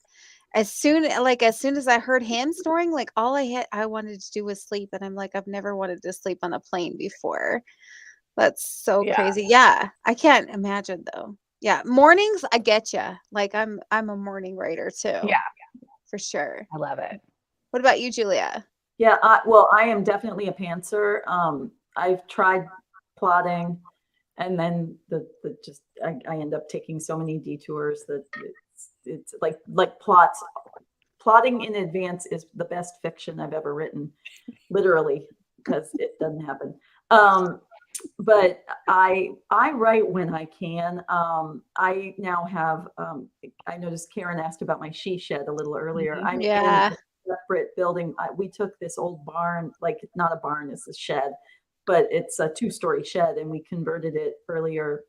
[SPEAKER 1] as soon as I heard him snoring, like all I wanted to do was sleep. And I'm like, I've never wanted to sleep on a plane before. That's so
[SPEAKER 4] Yeah.
[SPEAKER 1] crazy. Yeah, I can't imagine though. Yeah, mornings, I get you. Like I'm a morning writer too,
[SPEAKER 4] Yeah,
[SPEAKER 1] for sure.
[SPEAKER 4] I love it.
[SPEAKER 1] What about you, Julia?
[SPEAKER 3] Yeah, well, I am definitely a pantser. I've tried plotting, and then the just I end up taking so many detours that it's like plotting in advance is the best fiction I've ever written, literally, because it doesn't happen. But I write when I can. I now have I noticed Karen asked about my she shed a little earlier.
[SPEAKER 4] Mhm.
[SPEAKER 3] I'm in
[SPEAKER 1] Yeah.
[SPEAKER 3] a separate building. We took this old barn, like not a barn, it's a shed, but it's a 2-story shed, and we converted it earlier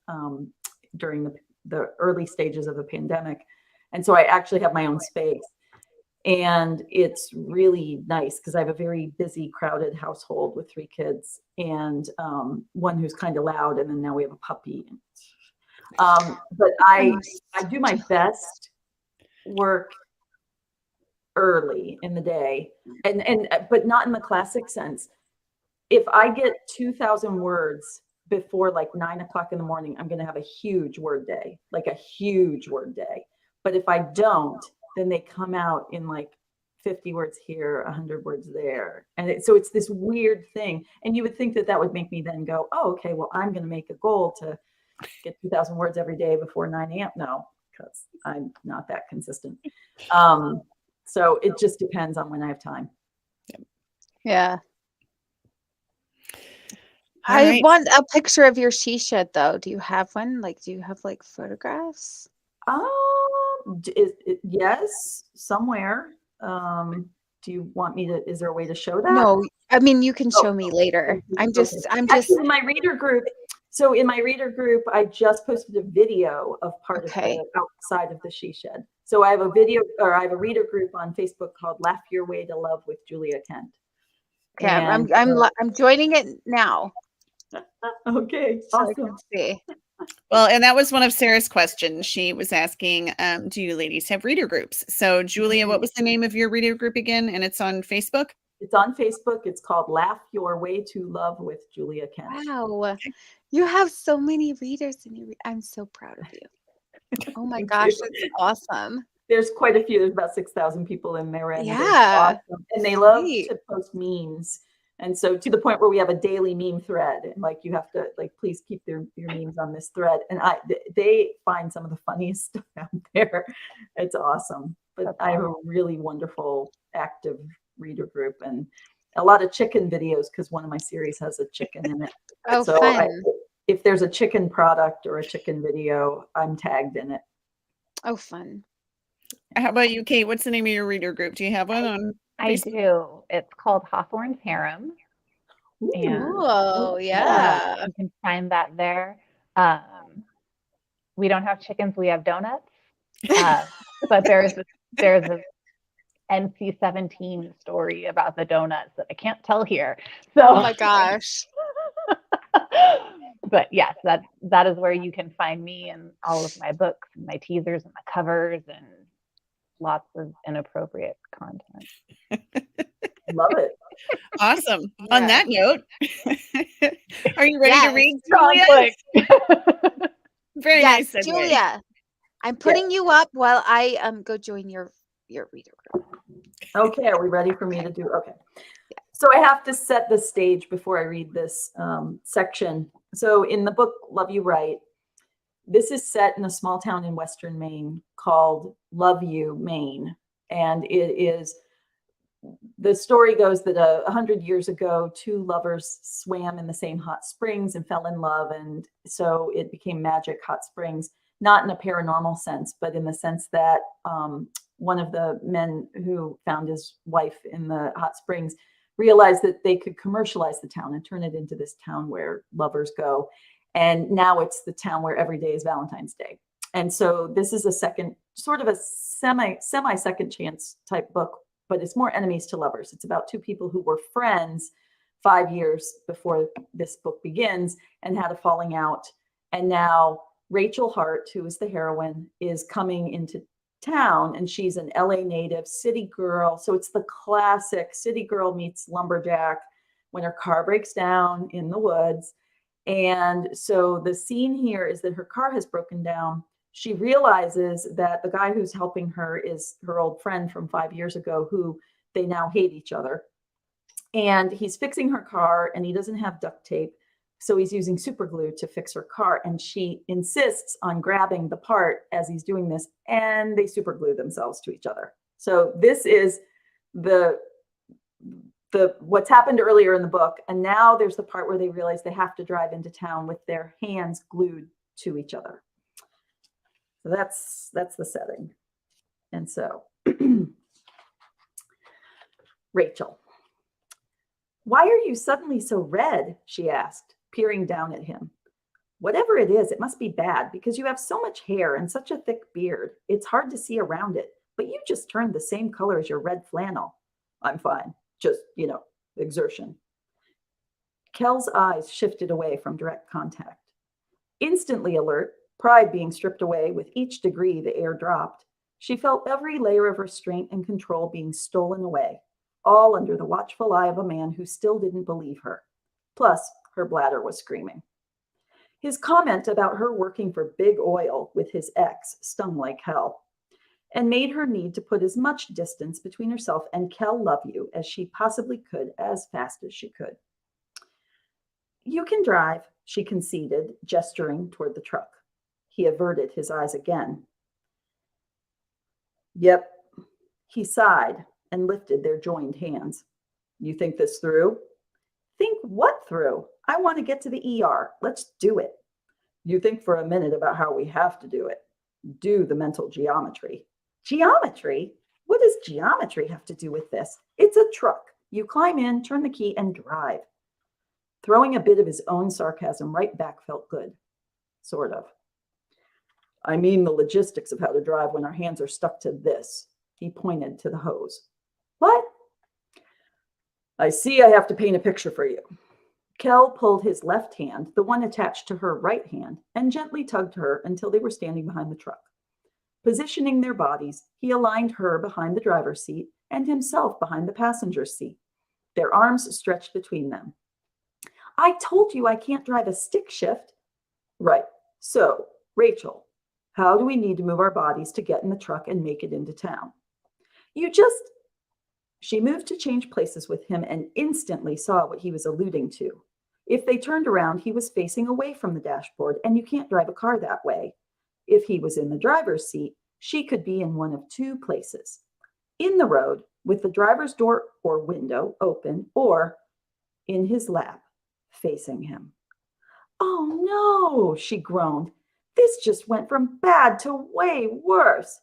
[SPEAKER 3] during the early stages of the pandemic. And so I actually have my own space. And it's really nice because I have a very busy, crowded household with 3 kids and one who's kind of loud, and then now we have a puppy. But I do my best work early in the day, and but not in the classic sense. If I get 2,000 words before like 9 o'clock in the morning, I'm going to have a huge word day, like a huge word day. But if I don't, then they come out in like 50 words here, 100 words there. And so it's this weird thing. And you would think that that would make me then go, oh, okay, well, I'm going to make a goal to get 2,000 words every day before 9 a.m. No, because I'm not that consistent. So it just depends on when I have time.
[SPEAKER 1] Yeah.
[SPEAKER 2] All
[SPEAKER 1] I
[SPEAKER 2] right.
[SPEAKER 1] want a picture of your she shed though. Do you have one? Like, do you have like photographs?
[SPEAKER 3] Yes, somewhere. Do you want me to, is there a way to show that?
[SPEAKER 1] No, I mean you can
[SPEAKER 3] Oh,
[SPEAKER 1] show me later. I'm
[SPEAKER 3] okay.
[SPEAKER 1] just
[SPEAKER 3] Actually, in my reader group, I just posted a video of part of
[SPEAKER 1] okay.
[SPEAKER 3] the outside of the she shed. So I have a video, or I have a reader group on Facebook called Laugh Your Way to Love with Julia Kent.
[SPEAKER 1] Okay,
[SPEAKER 3] And
[SPEAKER 1] I'm joining it now
[SPEAKER 3] okay,
[SPEAKER 1] so I
[SPEAKER 3] awesome.
[SPEAKER 1] can see.
[SPEAKER 2] Well, and that was one of Sarah's questions. She was asking, do you ladies have reader groups? So Julia, what was the name of your reader group again? And it's on Facebook?
[SPEAKER 3] It's on Facebook. It's called Laugh Your Way to Love with Julia Kent.
[SPEAKER 1] Wow. You have so many readers in your I'm so proud of you. Oh my
[SPEAKER 3] Thank
[SPEAKER 1] gosh,
[SPEAKER 3] you.
[SPEAKER 1] that's awesome.
[SPEAKER 3] There's quite a few. There's about 6,000 people in there, and they're
[SPEAKER 1] Yeah.
[SPEAKER 3] awesome. And they love
[SPEAKER 1] Sweet.
[SPEAKER 3] to post memes. And so to the point where we have a daily meme thread, and like you have to like please keep your memes on this thread. And they find some of the funniest stuff out there. It's awesome. But I have a really wonderful active reader group and a lot of chicken videos because one of my series has a chicken in it.
[SPEAKER 1] Oh,
[SPEAKER 3] So
[SPEAKER 1] fun.
[SPEAKER 3] if there's a chicken product or a chicken video, I'm tagged in it.
[SPEAKER 1] Oh, fun.
[SPEAKER 2] How about you, Kate? What's the name of your reader group? Do you have one on
[SPEAKER 4] I
[SPEAKER 2] Facebook?
[SPEAKER 4] do. It's called Hawthorne's Harem. And
[SPEAKER 1] Oh, yeah.
[SPEAKER 4] you can find that there. We don't have chickens, we have donuts. But there's a NC-17 story about the donuts that I can't tell here. So
[SPEAKER 1] Oh my gosh.
[SPEAKER 4] but yes, that is where you can find me and all of my books and my teasers and my covers and lots of inappropriate content.
[SPEAKER 3] Love it.
[SPEAKER 2] Awesome.
[SPEAKER 1] Yeah.
[SPEAKER 2] On that note, are you ready to
[SPEAKER 1] Yes.
[SPEAKER 2] read, Julia? Very
[SPEAKER 1] Yes,
[SPEAKER 2] nice segue.
[SPEAKER 1] Julia. I'm putting you up while I go join your reader group.
[SPEAKER 3] Okay, are we ready for me to do? Okay. So I have to set the stage before I read this section. So in the book, Love You Right, this is set in a small town in Western Maine called Love You, Maine. And it is, the story goes that 100 years ago, 2 lovers swam in the same hot springs and fell in love. And so it became Magic Hot Springs, not in a paranormal sense, but in the sense that one of the men who found his wife in the hot springs realized that they could commercialize the town and turn it into this town where lovers go. And now it's the town where every day is Valentine's Day. And so this is a second, sort of a semi second chance type book, but it's more enemies to lovers. It's about 2 people who were friends 5 years before this book begins and had a falling out. And now Rachel Hart, who is the heroine, is coming into town, and she's an LA native, city girl. So it's the classic city girl meets lumberjack when her car breaks down in the woods. And so the scene here is that her car has broken down. She realizes that the guy who's helping her is her old friend from 5 years ago, who they now hate each other. And he's fixing her car and he doesn't have duct tape. So he's using super glue to fix her car. And she insists on grabbing the part as he's doing this, and they super glue themselves to each other. So this is the what's happened earlier in the book. And now there's the part where they realize they have to drive into town with their hands glued to each other. So that's the setting. And so Rachel. Why are you suddenly so red? She asked, peering down at him. Whatever it is, it must be bad because you have so much hair and such a thick beard. It's hard to see around it, but you just turned the same color as your red flannel. I'm fine. Just, exertion. Kel's eyes shifted away from direct contact. Instantly alert, pride being stripped away with each degree the air dropped, she felt every layer of restraint and control being stolen away, all under the watchful eye of a man who still didn't believe her. Plus, her bladder was screaming. His comment about her working for Big Oil with his ex stung like hell, and made her need to put as much distance between herself and Kel Love You as she possibly could, as fast as she could. You can drive, she conceded, gesturing toward the truck. He averted his eyes again. Yep. He sighed and lifted their joined hands. You think this through? Think what through? I want to get to the ER. Let's do it. You think for a minute about how we have to do it. Do the mental geometry. Geometry? What does geometry have to do with this? It's a truck. You climb in, turn the key, and drive. Throwing a bit of his own sarcasm right back felt good. Sort of. I mean the logistics of how to drive when our hands are stuck to this. He pointed to the hose. What? I see I have to paint a picture for you. Kel pulled his left hand, the one attached to her right hand, and gently tugged her until they were standing behind the truck. Positioning their bodies, he aligned her behind the driver's seat and himself behind the passenger's seat, their arms stretched between them. I told you I can't drive a stick shift. Right. So, Rachel, how do we need to move our bodies to get in the truck and make it into town? She moved to change places with him and instantly saw what he was alluding to. If they turned around, he was facing away from the dashboard, and you can't drive a car that way. If he was in the driver's seat, she could be in one of two places. In the road, with the driver's door or window open, or in his lap, facing him. Oh no, she groaned. This just went from bad to way worse.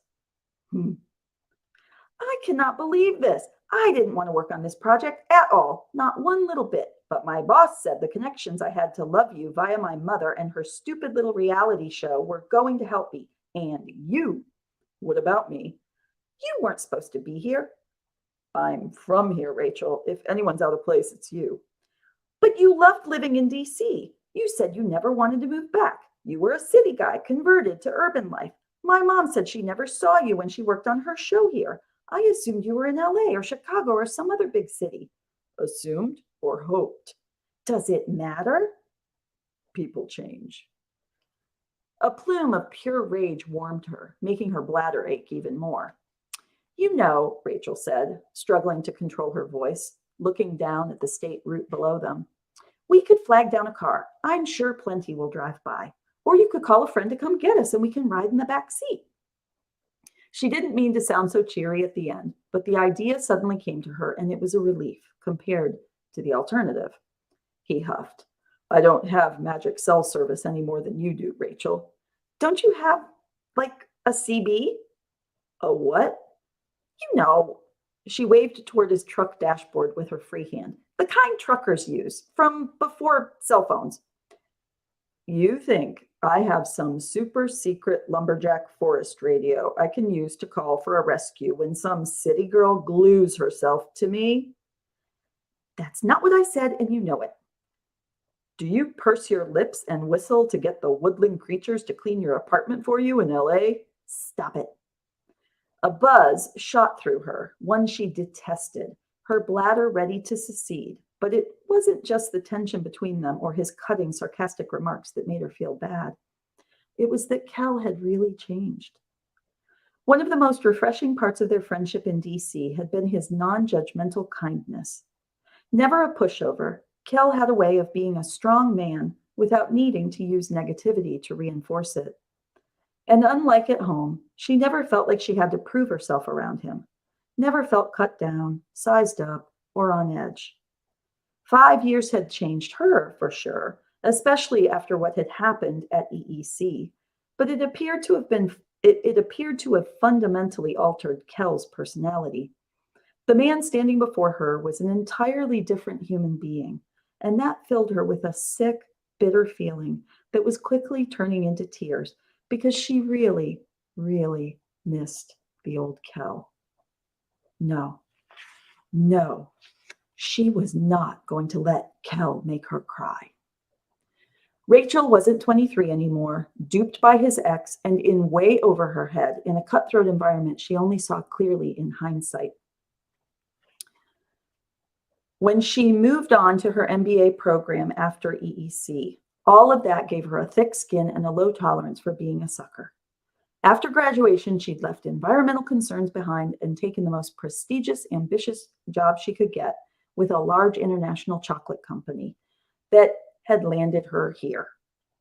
[SPEAKER 3] I cannot believe this. I didn't want to work on this project at all, not one little bit. But my boss said the connections I had to Love You via my mother and her stupid little reality show were going to help me. And you. What about me? You weren't supposed to be here. I'm from here, Rachel. If anyone's out of place, it's you. But you loved living in D.C. You said you never wanted to move back. You were a city guy converted to urban life. My mom said she never saw you when she worked on her show here. I assumed you were in L.A. or Chicago or some other big city. Assumed or hoped. Does it matter? People change. A plume of pure rage warmed her, making her bladder ache even more. You know, Rachel said, struggling to control her voice, looking down at the state route below them. We could flag down a car. I'm sure plenty will drive by. Or you could call a friend to come get us and we can ride in the back seat. She didn't mean to sound so cheery at the end, but the idea suddenly came to her and it was a relief compared to the alternative. He huffed. I don't have magic cell service any more than you do, Rachel. Don't you have, like, a CB? A what? You know. She waved toward his truck dashboard with her free hand. The kind truckers use, from before cell phones. You think I have some super secret lumberjack forest radio I can use to call for a rescue when some city girl glues herself to me? That's not what I said, and you know it. Do you purse your lips and whistle to get the woodland creatures to clean your apartment for you in L.A.? Stop it. A buzz shot through her, one she detested, her bladder ready to secede, But it wasn't just the tension between them or his cutting, sarcastic remarks that made her feel bad. It was that Kel had really changed. One of the most refreshing parts of their friendship in DC had been his non-judgmental kindness. Never a pushover, Kel had a way of being a strong man without needing to use negativity to reinforce it. And unlike at home, she never felt like she had to prove herself around him, never felt cut down, sized up, or on edge. 5 years had changed her, for sure, especially after what had happened at EEC, but it appeared to have fundamentally altered Kel's personality. The man standing before her was an entirely different human being, and that filled her with a sick, bitter feeling that was quickly turning into tears because she really, really missed the old Kel. No, she was not going to let Kel make her cry. Rachel wasn't 23 anymore, duped by his ex and in way over her head in a cutthroat environment she only saw clearly in hindsight. When she moved on to her MBA program after EEC, all of that gave her a thick skin and a low tolerance for being a sucker. After graduation, she'd left environmental concerns behind and taken the most prestigious, ambitious job she could get with a large international chocolate company that had landed her here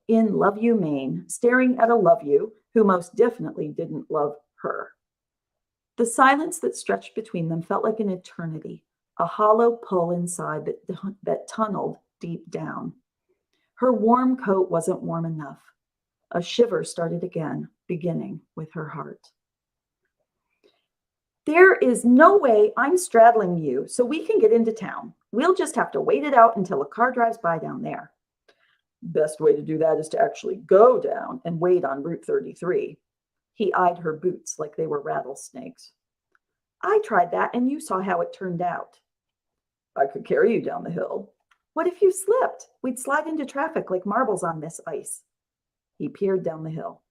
[SPEAKER 3] in Love You, Maine, staring at a Love You who most definitely didn't love her. The silence that stretched between them felt like an eternity, a hollow pull inside that tunneled deep down. Her warm coat wasn't warm enough. A shiver started again, beginning with her heart. There is no way I'm straddling you so we can get into town. We'll just have to wait it out until a car drives by down there. Best way to do that is to actually go down and wait on Route 33. He eyed her boots like they were rattlesnakes. I tried that and you saw how it turned out. I could carry you down the hill. What if you slipped? We'd slide into traffic like marbles on this ice. He peered down the hill.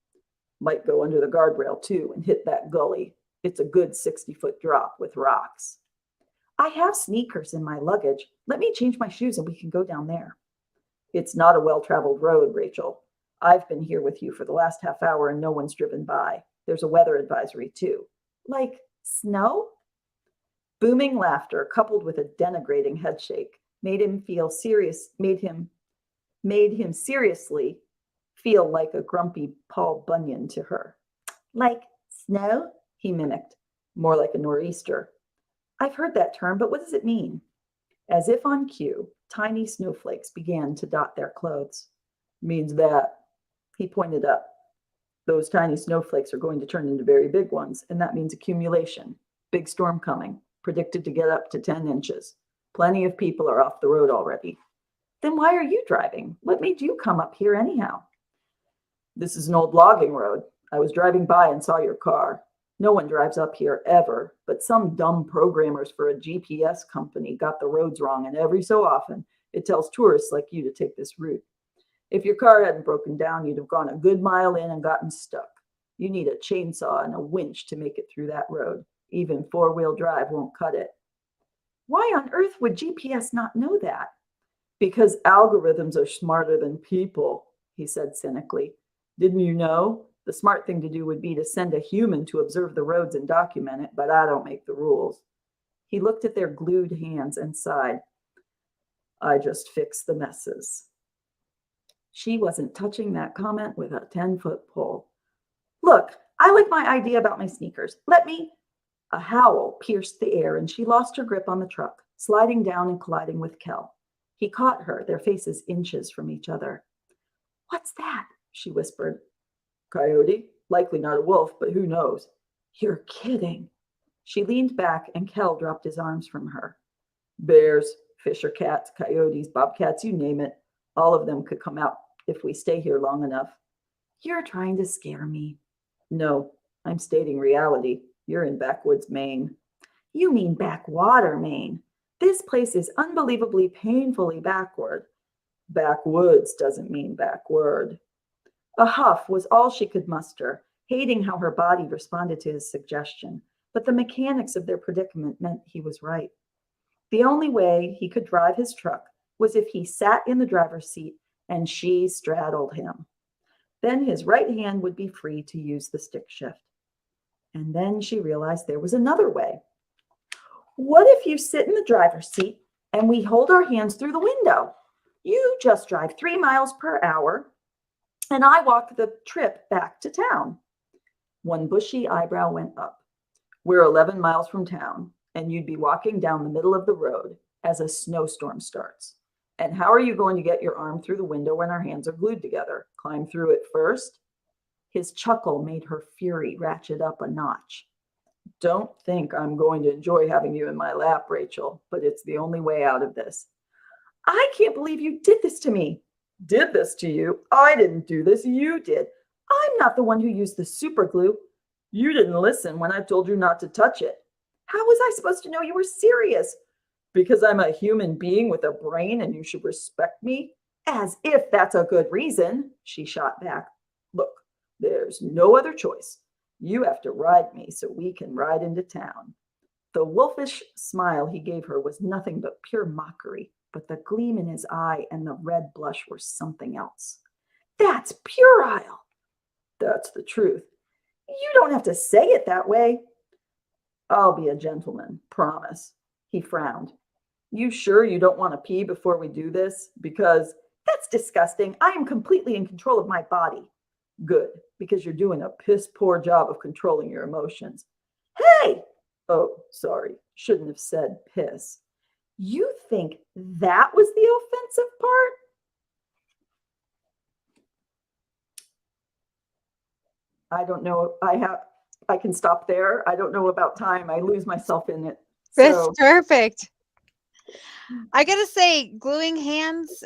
[SPEAKER 3] Might go under the guardrail too and hit that gully. It's a good 60-foot drop with rocks. I have sneakers in my luggage. Let me change my shoes and we can go down there. It's not a well-traveled road, Rachel. I've been here with you for the last half hour and no one's driven by. There's a weather advisory too. Like snow? Booming laughter coupled with a denigrating headshake made him seriously feel like a grumpy Paul Bunyan to her. Like snow? He mimicked. More like a nor'easter. I've heard that term, but what does it mean? As if on cue, tiny snowflakes began to dot their clothes. Means that, he pointed up. Those tiny snowflakes are going to turn into very big ones, and that means accumulation. Big storm coming, predicted to get up to 10 inches. Plenty of people are off the road already. Then why are you driving? What made you come up here anyhow? This is an old logging road. I was driving by and saw your car. No one drives up here ever, but some dumb programmers for a GPS company got the roads wrong, and every so often it tells tourists like you to take this route. If your car hadn't broken down, you'd have gone a good mile in and gotten stuck. You need a chainsaw and a winch to make it through that road. Even four-wheel drive won't cut it. Why on earth would GPS not know that? Because algorithms are smarter than people, he said cynically. Didn't you know? The smart thing to do would be to send a human to observe the roads and document it, but I don't make the rules. He looked at their glued hands and sighed. I just fix the messes. She wasn't touching that comment with a 10-foot pole. Look, I like my idea about my sneakers. Let me... A howl pierced the air and she lost her grip on the truck, sliding down and colliding with Kel. He caught her, their faces inches from each other. What's that? She whispered. Coyote? Likely not a wolf, but who knows? You're kidding. She leaned back and Kel dropped his arms from her. Bears, fisher cats, coyotes, bobcats, you name it. All of them could come out if we stay here long enough. You're trying to scare me. No, I'm stating reality. You're in backwoods Maine. You mean backwater Maine. This place is unbelievably painfully backward. Backwoods doesn't mean backward. A huff was all she could muster, hating how her body responded to his suggestion, but the mechanics of their predicament meant he was right. The only way he could drive his truck was if he sat in the driver's seat and she straddled him. Then his right hand would be free to use the stick shift. And then she realized there was another way. What if you sit in the driver's seat and we hold our hands through the window? You just drive 3 miles per hour and I walk the trip back to town. One bushy eyebrow went up. We're 11 miles from town and you'd be walking down the middle of the road as a snowstorm starts. And how are you going to get your arm through the window when our hands are glued together? Climb through it first? His chuckle made her fury ratchet up a notch. Don't think I'm going to enjoy having you in my lap, Rachel, but it's the only way out of this. I can't believe you did this to me. Did this to you? I didn't do this. You did. I'm not the one who used the super glue. You didn't listen when I told you not to touch it. How was I supposed to know you were serious? Because I'm a human being with a brain and you should respect me? As if that's a good reason, she shot back. Look, there's no other choice. You have to ride me so we can ride into town. The wolfish smile he gave her was nothing but pure mockery, but the gleam in his eye and the red blush were something else. That's puerile. That's the truth. You don't have to say it that way. I'll be a gentleman, promise. He frowned. You sure you don't want to pee before we do this? Because that's disgusting. I am completely in control of my body. Good, because you're doing a piss poor job of controlling your emotions. Hey! Oh, sorry. Shouldn't have said piss. You think that was the offensive part? I don't know. I can stop there. I don't know about time. I lose myself in it.
[SPEAKER 1] That's perfect. I gotta say, gluing hands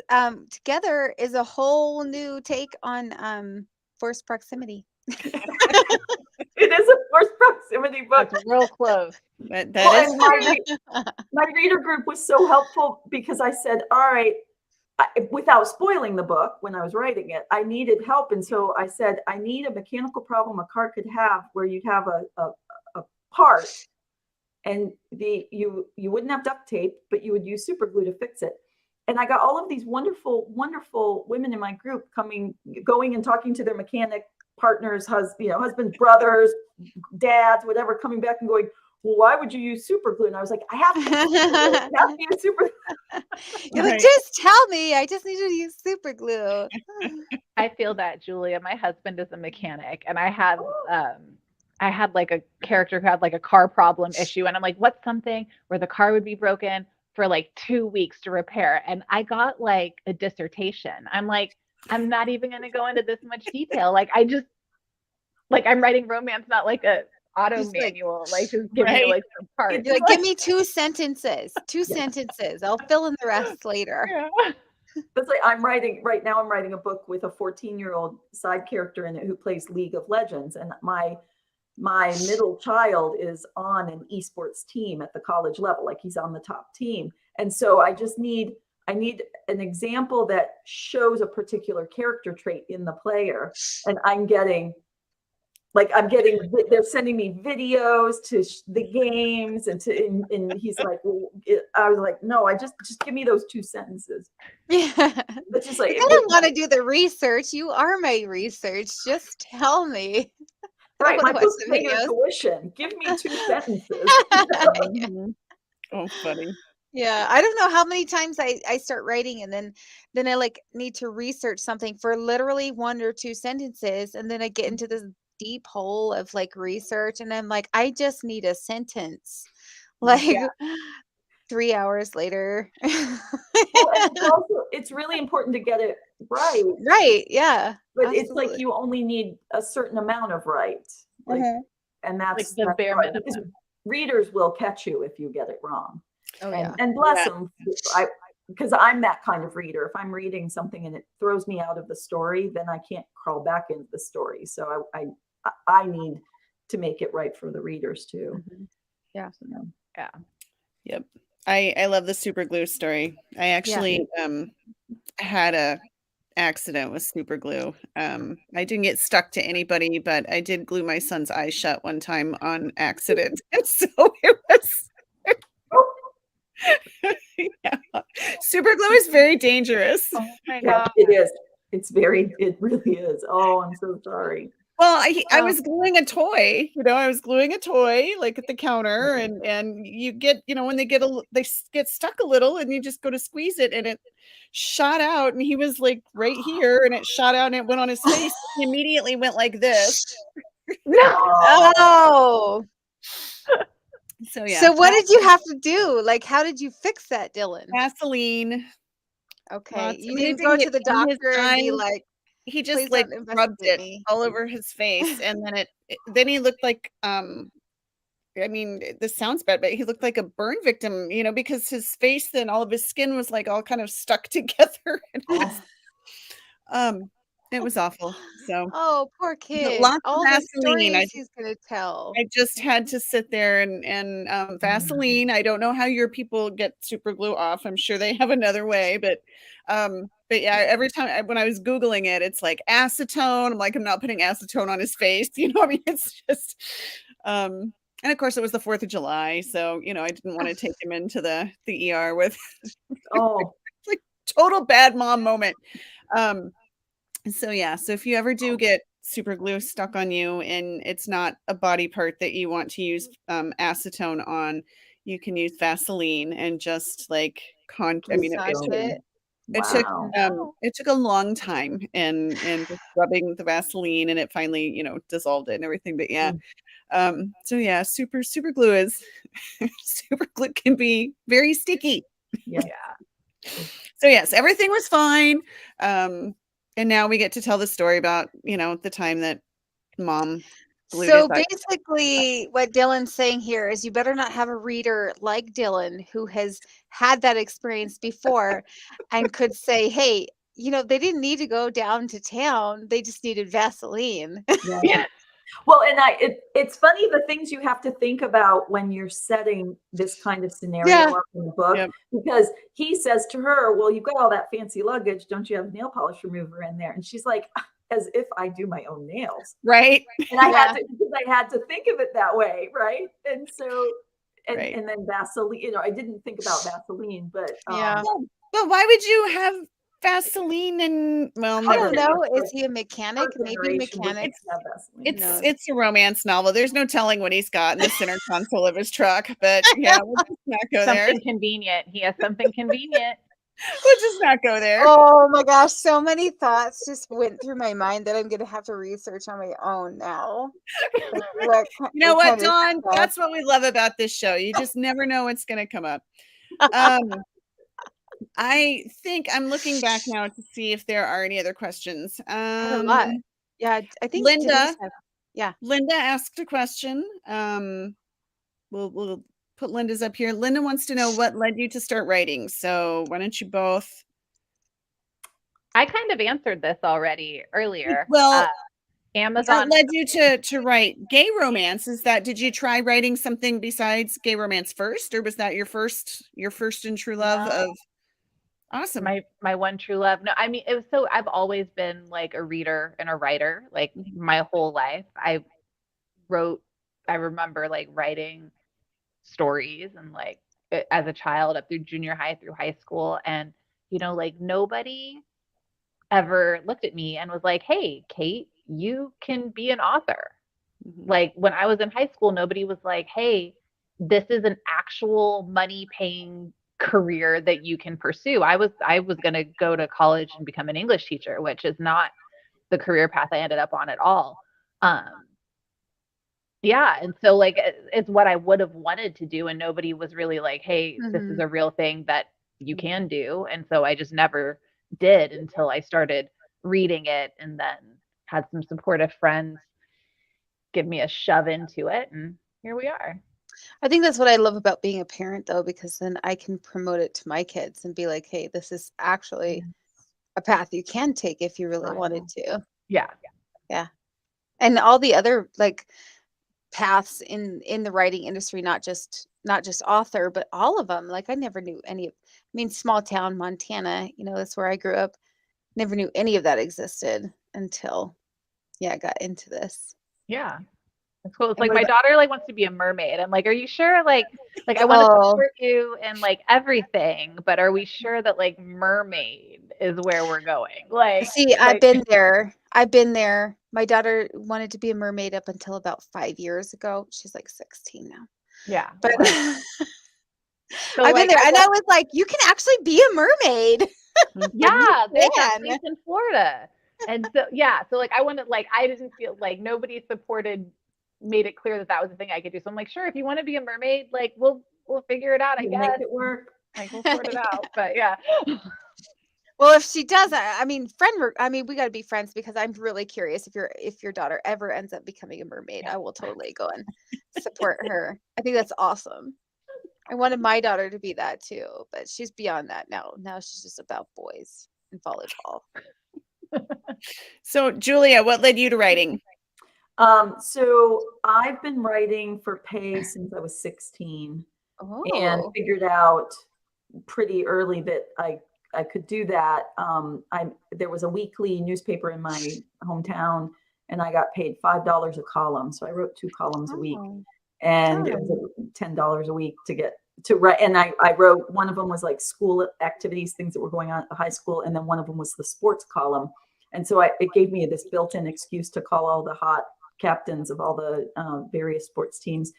[SPEAKER 1] together is a whole new take on forced proximity.
[SPEAKER 3] It is a forced proximity book.
[SPEAKER 4] That's real close.
[SPEAKER 3] My reader group was so helpful because I said, all right, without spoiling the book when I was writing it, I needed help. And so I said, I need a mechanical problem a car could have where you'd have a part and you wouldn't have duct tape, but you would use super glue to fix it. And I got all of these wonderful, wonderful women in my group going and talking to their mechanic partners, husbands, brothers, dads, whatever, coming back and going, well, why would you use super glue? And I was like, I have to use super glue.
[SPEAKER 1] You're like, just tell me. I just need to use super glue.
[SPEAKER 4] I feel that, Julia. My husband is a mechanic, and I had like a character who had like a car problem issue, and I'm like, what's something where the car would be broken for like 2 weeks to repair? And I got like a dissertation. I'm like, I'm not even going to go into this much detail. Like, I'm writing romance, not like a auto manual. Like, just give me like some parts.
[SPEAKER 1] Like, give me 2 sentences. 2 sentences. I'll fill in the rest later.
[SPEAKER 4] Yeah.
[SPEAKER 3] It's like I'm writing a book with a 14-year-old side character in it who plays League of Legends, and my middle child is on an esports team at the college level, like he's on the top team. And so I need an example that shows a particular character trait in the player. And they're sending me videos to the games and he's like, well, I was like, no, I just give me those 2 sentences.
[SPEAKER 1] Yeah.
[SPEAKER 3] But just like,
[SPEAKER 1] I don't want to do the research. You are my research. Just tell me.
[SPEAKER 3] Right, my book's paying your tuition. Give me 2 sentences.
[SPEAKER 2] Oh, funny.
[SPEAKER 1] Yeah, I don't know how many times I start writing and then I like need to research something for literally 1 or 2 sentences, and then I get into this deep hole of like research, and I'm like, I just need a sentence. Like 3 hours later.
[SPEAKER 3] Well, it's really important to get it right.
[SPEAKER 1] Right, yeah.
[SPEAKER 3] But
[SPEAKER 1] absolutely.
[SPEAKER 3] It's like you only need a certain amount of right. Like, and that's
[SPEAKER 4] like the bare minimum.
[SPEAKER 3] Readers will catch you if you get it wrong.
[SPEAKER 1] Oh,
[SPEAKER 3] and bless them. Because I'm that kind of reader. If I'm reading something and it throws me out of the story, then I can't crawl back into the story. So I need to make it right for the readers too.
[SPEAKER 1] Yeah.
[SPEAKER 4] Yeah.
[SPEAKER 2] Yep. I love the super glue story. I actually had a accident with super glue. I didn't get stuck to anybody, but I did glue my son's eyes shut one time on accident. And so it was Yeah. Super glue is very dangerous.
[SPEAKER 4] Oh my
[SPEAKER 3] Yeah,
[SPEAKER 4] God.
[SPEAKER 3] it is. It really is. Oh, I'm so sorry.
[SPEAKER 2] Well, I
[SPEAKER 1] Oh.
[SPEAKER 2] was gluing a toy, I was gluing a toy like at the counter, and you get, when they get get stuck a little, and you just go to squeeze it, and it shot out, and he was like right here, and it shot out, and it went on his face. He immediately went like this.
[SPEAKER 4] No.
[SPEAKER 1] Oh.
[SPEAKER 2] So yeah,
[SPEAKER 1] So what did you have to do? Like, how did you fix that, Dylan?
[SPEAKER 2] Vaseline.
[SPEAKER 1] Okay.
[SPEAKER 2] I
[SPEAKER 1] You
[SPEAKER 2] mean, it
[SPEAKER 1] didn't go
[SPEAKER 2] didn't
[SPEAKER 1] to
[SPEAKER 2] get
[SPEAKER 1] the
[SPEAKER 2] in his
[SPEAKER 1] doctor and be
[SPEAKER 2] eyes.
[SPEAKER 1] like,
[SPEAKER 2] He just
[SPEAKER 1] please
[SPEAKER 2] like
[SPEAKER 1] don't
[SPEAKER 2] rubbed
[SPEAKER 1] investigate
[SPEAKER 2] it
[SPEAKER 1] me.
[SPEAKER 2] all over his face, and then then he looked like I mean, this sounds bad, but he looked like a burn victim, because his face and all of his skin was like all kind of stuck together. And it was awful. So
[SPEAKER 1] Oh, poor kid.
[SPEAKER 2] lots of
[SPEAKER 1] All the
[SPEAKER 2] Vaseline.
[SPEAKER 1] stories he's gonna tell.
[SPEAKER 2] I just had to sit there and Vaseline. I don't know how your people get super glue off. I'm sure they have another way, but yeah, every time when I was Googling it, it's like acetone. I'm like, I'm not putting acetone on his face. I mean, it's just, and of course it was the 4th of July. So, I didn't want to take him into the ER with
[SPEAKER 3] Oh,
[SPEAKER 2] like total bad mom moment. So yeah, so if you ever do get super glue stuck on you and it's not a body part that you want to use acetone on, you can use Vaseline and just like I mean,
[SPEAKER 1] Massage it.
[SPEAKER 3] wow.
[SPEAKER 2] it took a long time and just rubbing the Vaseline, and it finally, dissolved it and everything. But yeah. So yeah, super glue is super glue can be very sticky.
[SPEAKER 3] Yeah.
[SPEAKER 2] So yes, everything was fine. And now we get to tell the story about, the time that mom glued his
[SPEAKER 1] So
[SPEAKER 2] eye.
[SPEAKER 1] basically, what Dylan's saying here is you better not have a reader like Dylan who has had that experience before and could say, hey, they didn't need to go down to town. They just needed Vaseline.
[SPEAKER 3] Yeah.
[SPEAKER 4] Yeah.
[SPEAKER 3] Well, and it's funny the things you have to think about when you're setting this kind of scenario
[SPEAKER 1] Yeah.
[SPEAKER 3] up in the book,
[SPEAKER 2] Yep.
[SPEAKER 3] because he says to her, well, you've got all that fancy luggage. Don't you have a nail polish remover in there? And she's like, as if I do my own nails.
[SPEAKER 2] Right.
[SPEAKER 3] And I
[SPEAKER 1] Yeah.
[SPEAKER 3] had to think of it that way. Right. And so,
[SPEAKER 2] Right.
[SPEAKER 3] and then Vaseline, I didn't think about Vaseline, but
[SPEAKER 1] Yeah.
[SPEAKER 2] But why would you have Vaseline and
[SPEAKER 1] I
[SPEAKER 2] never
[SPEAKER 1] don't
[SPEAKER 2] mind.
[SPEAKER 1] know. Is he a mechanic?
[SPEAKER 3] first
[SPEAKER 1] Maybe
[SPEAKER 3] generation wouldn't
[SPEAKER 1] mechanics.
[SPEAKER 3] have Vaseline.
[SPEAKER 1] knows?
[SPEAKER 2] It's a romance novel. There's no telling what he's got in the center console of his truck. But yeah, we'll just not go there.
[SPEAKER 4] Something convenient. He has something convenient.
[SPEAKER 2] We'll just not go there.
[SPEAKER 1] Oh my gosh, so many thoughts just went through my mind that I'm gonna have to research on my own now. Like,
[SPEAKER 2] You know what,
[SPEAKER 1] kind of
[SPEAKER 2] Dawn?
[SPEAKER 1] stuff.
[SPEAKER 2] That's what we love about this show. You just never know what's going to come up. I think I'm looking back now to see if there are any other questions.
[SPEAKER 1] I have a lot. Yeah, I think
[SPEAKER 2] Linda.
[SPEAKER 1] Denise had-
[SPEAKER 2] Linda asked a question. We'll put Linda's up here. Linda wants to know what led you to start writing. So why don't you both?
[SPEAKER 4] I kind of answered this already earlier.
[SPEAKER 2] Well,
[SPEAKER 4] Amazon
[SPEAKER 2] what led you to write gay romance? Did you try writing something besides gay romance first, or was that your first and true love of? Awesome.
[SPEAKER 4] My one true love. No, I mean, I've always been like a reader and a writer, like my whole life. I remember like writing stories and like as a child up through junior high, through high school. And, like nobody ever looked at me and was like, hey, Kate, you can be an author.
[SPEAKER 2] Mm-hmm.
[SPEAKER 4] Like when I was in high school, nobody was like, hey, this is an actual money paying career that you can pursue. I was going to go to college and become an English teacher, which is not the career path I ended up on at all. Yeah. And so like, it's what I would have wanted to do. And nobody was really like, hey, this is a real thing that you can do. And so I just never did until I started reading it, and then had some supportive friends give me a shove into it. And here we are.
[SPEAKER 1] I think that's what I love about being a parent, though, because then I can promote it to my kids and be like, hey, this is actually a path you can take if you really wanted to.
[SPEAKER 4] Yeah.
[SPEAKER 1] Yeah. And all the other like paths in the writing industry, not just author, but all of them. Like I never knew any of, I mean, small town Montana, that's where I grew up. Never knew any of that existed until I got into this.
[SPEAKER 4] Yeah. It's cool. It's
[SPEAKER 3] And
[SPEAKER 4] like
[SPEAKER 3] what
[SPEAKER 4] my
[SPEAKER 3] about-
[SPEAKER 4] daughter like wants to be a mermaid. I'm like, are you sure? Like I want to
[SPEAKER 1] Oh,
[SPEAKER 4] support you in like everything, but are we sure that like mermaid is where we're going?
[SPEAKER 1] see, I've been there. I've been there. My daughter wanted to be a mermaid up until about 5 years ago. She's like 16 now.
[SPEAKER 4] yeah.
[SPEAKER 1] But
[SPEAKER 4] So
[SPEAKER 1] I've been
[SPEAKER 4] like
[SPEAKER 1] there and I was like, you can actually be a mermaid.
[SPEAKER 4] yeah, there's that
[SPEAKER 1] can.
[SPEAKER 4] place in Florida. And so yeah, so like I wanted like I didn't feel like nobody made it clear that that was the thing I could do. So I'm like, sure, if you want to be a mermaid, like we'll figure it out, I
[SPEAKER 3] We'll make
[SPEAKER 4] guess.
[SPEAKER 3] it work.
[SPEAKER 4] Like we'll sort it out. But yeah.
[SPEAKER 1] Well, if she does, I mean, we got to be friends because I'm really curious if your daughter ever ends up becoming a mermaid, I will totally go and support her. I think that's awesome. I wanted my daughter to be that too, but she's beyond that now. Now she's just about boys and volleyball.
[SPEAKER 2] So, Julia, what led you to writing?
[SPEAKER 3] So I've been writing for pay since I was 16 and
[SPEAKER 1] Oh,
[SPEAKER 3] figured out pretty early that I could do that. There was a weekly newspaper in my hometown and I got paid $5 a column. So I wrote 2 columns a week
[SPEAKER 1] oh,
[SPEAKER 3] and it was $10 a week to write. And I wrote, one of them was like school activities, things that were going on at the high school. And then one of them was the sports column. And so it gave me this built-in excuse to call all the hot captains of all the various sports teams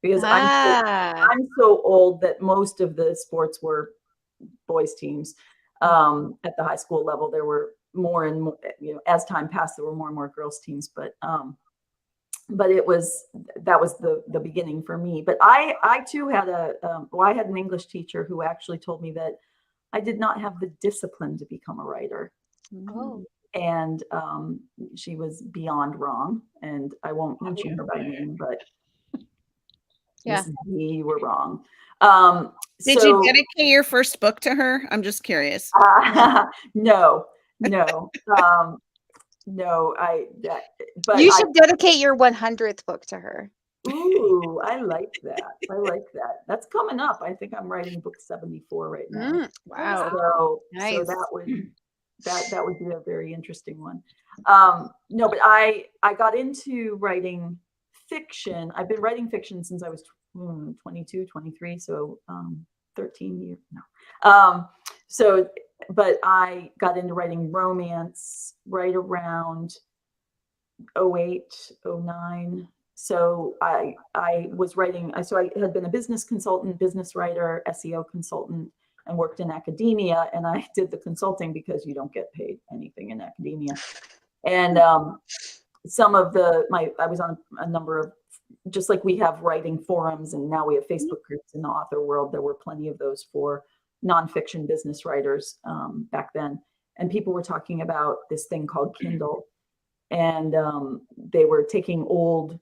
[SPEAKER 3] because I'm so old that most of the sports were boys teams. At the high school level, there were more and more, as time passed, there were more and more girls teams, but that was the beginning for me. But I too had I had an English teacher who actually told me that I did not have the discipline to become a writer.
[SPEAKER 1] oh.
[SPEAKER 3] And she was beyond wrong. And I won't mention her by name, but
[SPEAKER 1] Yeah.
[SPEAKER 3] you were wrong.
[SPEAKER 2] Did you dedicate your first book to her? I'm just curious.
[SPEAKER 3] No. But
[SPEAKER 1] You should dedicate your 100th book to her.
[SPEAKER 3] Ooh, I like that. That's coming up. I think I'm writing book 74 right now.
[SPEAKER 1] Wow.
[SPEAKER 3] So
[SPEAKER 1] Nice.
[SPEAKER 3] that would be a very interesting one. No, but I got into writing fiction. I've been writing fiction since I was 22, 23, so 13 years now. But I got into writing romance right around 08, 09. So I was writing, so I had been a business consultant, business writer, SEO consultant, and worked in academia. And I did the consulting because you don't get paid anything in academia. And I was on a number of, just like we have writing forums and now we have Facebook groups in the author world, there were plenty of those for nonfiction business writers back then. And people were talking about this thing called Kindle. And they were taking old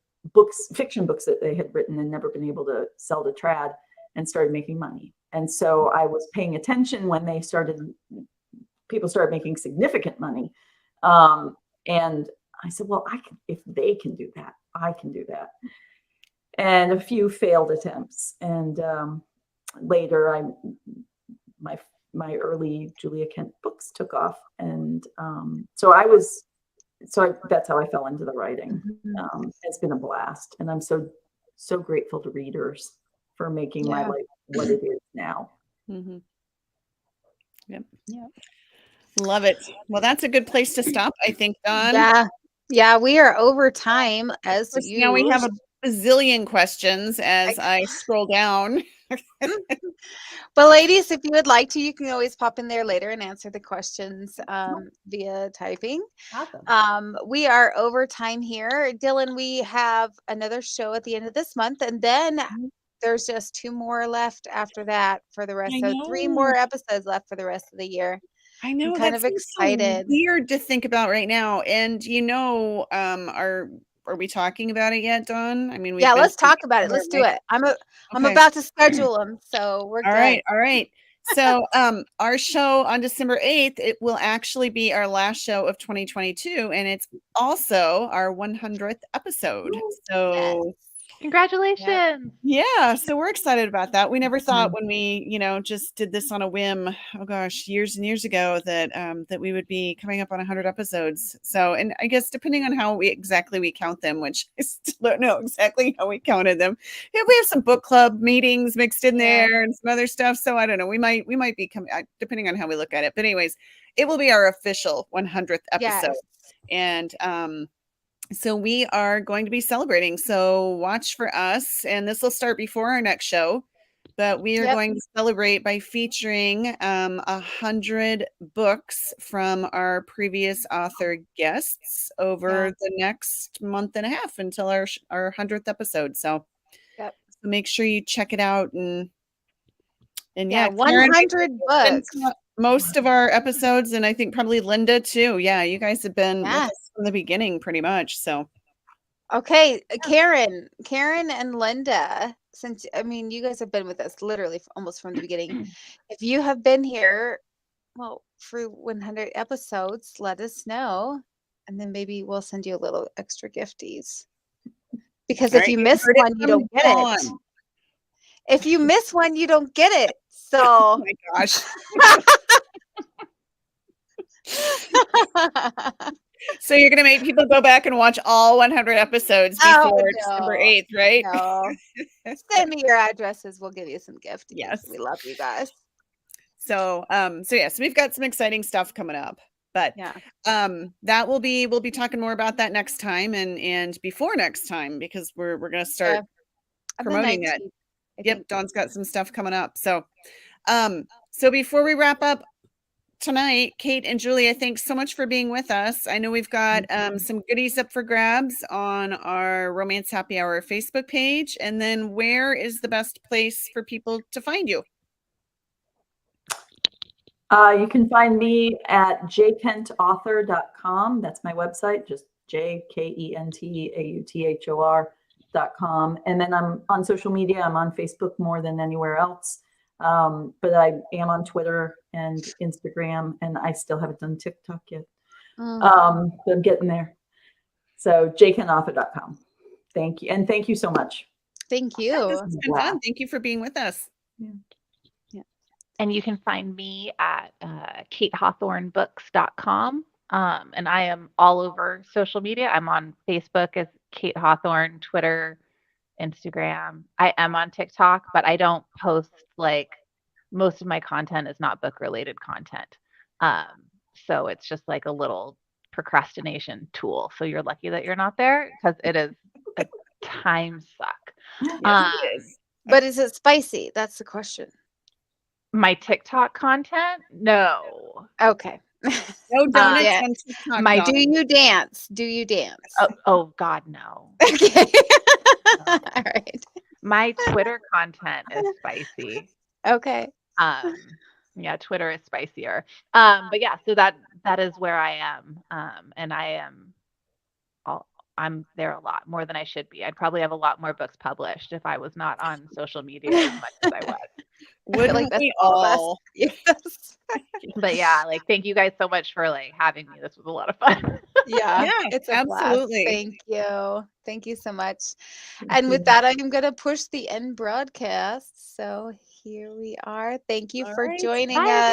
[SPEAKER 3] fiction books that they had written and never been able to sell to trad and started making money. And so I was paying attention when people started making significant money. And I said, well, if they can do that, I can do that. And a few failed attempts. And later my early Julia Kent books took off. And that's how I fell into the writing. It's been a blast. And I'm so grateful to readers for making my life what it is now.
[SPEAKER 2] Mm-hmm. Yep. Love it. Well, that's a good place to stop, I think, Dawn.
[SPEAKER 1] Yeah, we are over time as usual.
[SPEAKER 2] Now we have a bazillion questions as I scroll down.
[SPEAKER 1] But ladies, if you would like to, you can always pop in there later and answer the questions via typing.
[SPEAKER 4] Awesome.
[SPEAKER 1] We are over time here. Dylan, we have another show at the end of this month, and then there's just 2 more left after that for the rest. So 3 more episodes left for the rest of the year.
[SPEAKER 2] I know.
[SPEAKER 1] I'm kind of excited.
[SPEAKER 2] So weird to think about right now. And are we talking about it yet, Dawn? I mean,
[SPEAKER 1] let's talk about it. Let's do it. I'm about to schedule them, so we're good.
[SPEAKER 2] All right. So our show on December 8th, it will actually be our last show of 2022, and it's also our 100th episode. So
[SPEAKER 4] Congratulations.
[SPEAKER 2] Yeah, so we're excited about that. We never thought when we, just did this on a whim, oh gosh, years and years ago that that we would be coming up on 100 episodes. So, and I guess depending on how we count them, which I still don't know exactly how we counted them. Yeah, we have some book club meetings mixed in there and some other stuff. So I don't know. We might be coming depending on how we look at it. But anyways, it will be our official 100th episode.
[SPEAKER 1] Yes.
[SPEAKER 2] And so we are going to be celebrating. So watch for us. And this will start before our next show. But we are going to celebrate by featuring 100 books from our previous author guests over the next month and a half until our 100th episode. So, so make sure you check it out. And
[SPEAKER 1] 100 books.
[SPEAKER 2] Most of our episodes, and I think probably Linda too. Yeah, you guys have been with us from the beginning pretty much. So
[SPEAKER 1] okay, Karen and Linda, since you guys have been with us literally almost from the beginning. If you have been here, well, for 100 episodes, let us know, and then maybe we'll send you a little extra gifties. Because if you miss one, you don't get it. If you miss one, you don't get it. So,
[SPEAKER 2] oh my gosh. So you're going to make people go back and watch all 100 episodes before December 8th, right?
[SPEAKER 1] No. Send me your addresses. We'll give you some gifts.
[SPEAKER 2] Yes.
[SPEAKER 1] We love you guys.
[SPEAKER 2] So we've got some exciting stuff coming up. But that we'll be talking more about that next time and before next time, because we're going to start promoting that. Yep, Dawn's got some stuff coming up. So so before we wrap up tonight, Kate and Julia, thanks so much for being with us. I know we've got some goodies up for grabs on our Romance Happy Hour Facebook page. And then where is the best place for people to find you?
[SPEAKER 3] You can find me at jkentauthor.com. That's my website, just jkentauthor.com. And then I'm on social media. I'm on Facebook more than anywhere else. But I am on Twitter and Instagram, and I still haven't done TikTok yet. But I'm getting there. So jkentauthor.com. Thank you. And thank you so much.
[SPEAKER 1] Thank you.
[SPEAKER 2] This has been fun. Thank you for being with us.
[SPEAKER 3] Yeah.
[SPEAKER 4] And you can find me at katehawthornebooks.com. And I am all over social media. I'm on Facebook as Kate Hawthorne, Twitter, Instagram. I am on TikTok, but I don't post, like, most of my content is not book related content. So it's just like a little procrastination tool. So you're lucky that you're not there, because it is a time suck.
[SPEAKER 1] But is it spicy? That's the question.
[SPEAKER 4] My TikTok content? No.
[SPEAKER 1] Okay.
[SPEAKER 2] No donuts on TikTok.
[SPEAKER 4] My
[SPEAKER 1] do you dance? Do you dance?
[SPEAKER 4] Oh God, no.
[SPEAKER 1] Okay. All right.
[SPEAKER 4] My Twitter content is spicy.
[SPEAKER 1] Okay.
[SPEAKER 4] Yeah, Twitter is spicier. But yeah, so that is where I am. And I'm there a lot more than I should be. I'd probably have a lot more books published if I was not on social media as much as I was.
[SPEAKER 2] Wouldn't we all?
[SPEAKER 1] Yes.
[SPEAKER 4] But yeah, like, thank you guys so much for, like, having me. This was a lot of fun.
[SPEAKER 1] Yeah, it's absolutely. Thank you. Thank you so much. And with that, I'm going to push the end broadcast. So here we are. Thank you for joining us.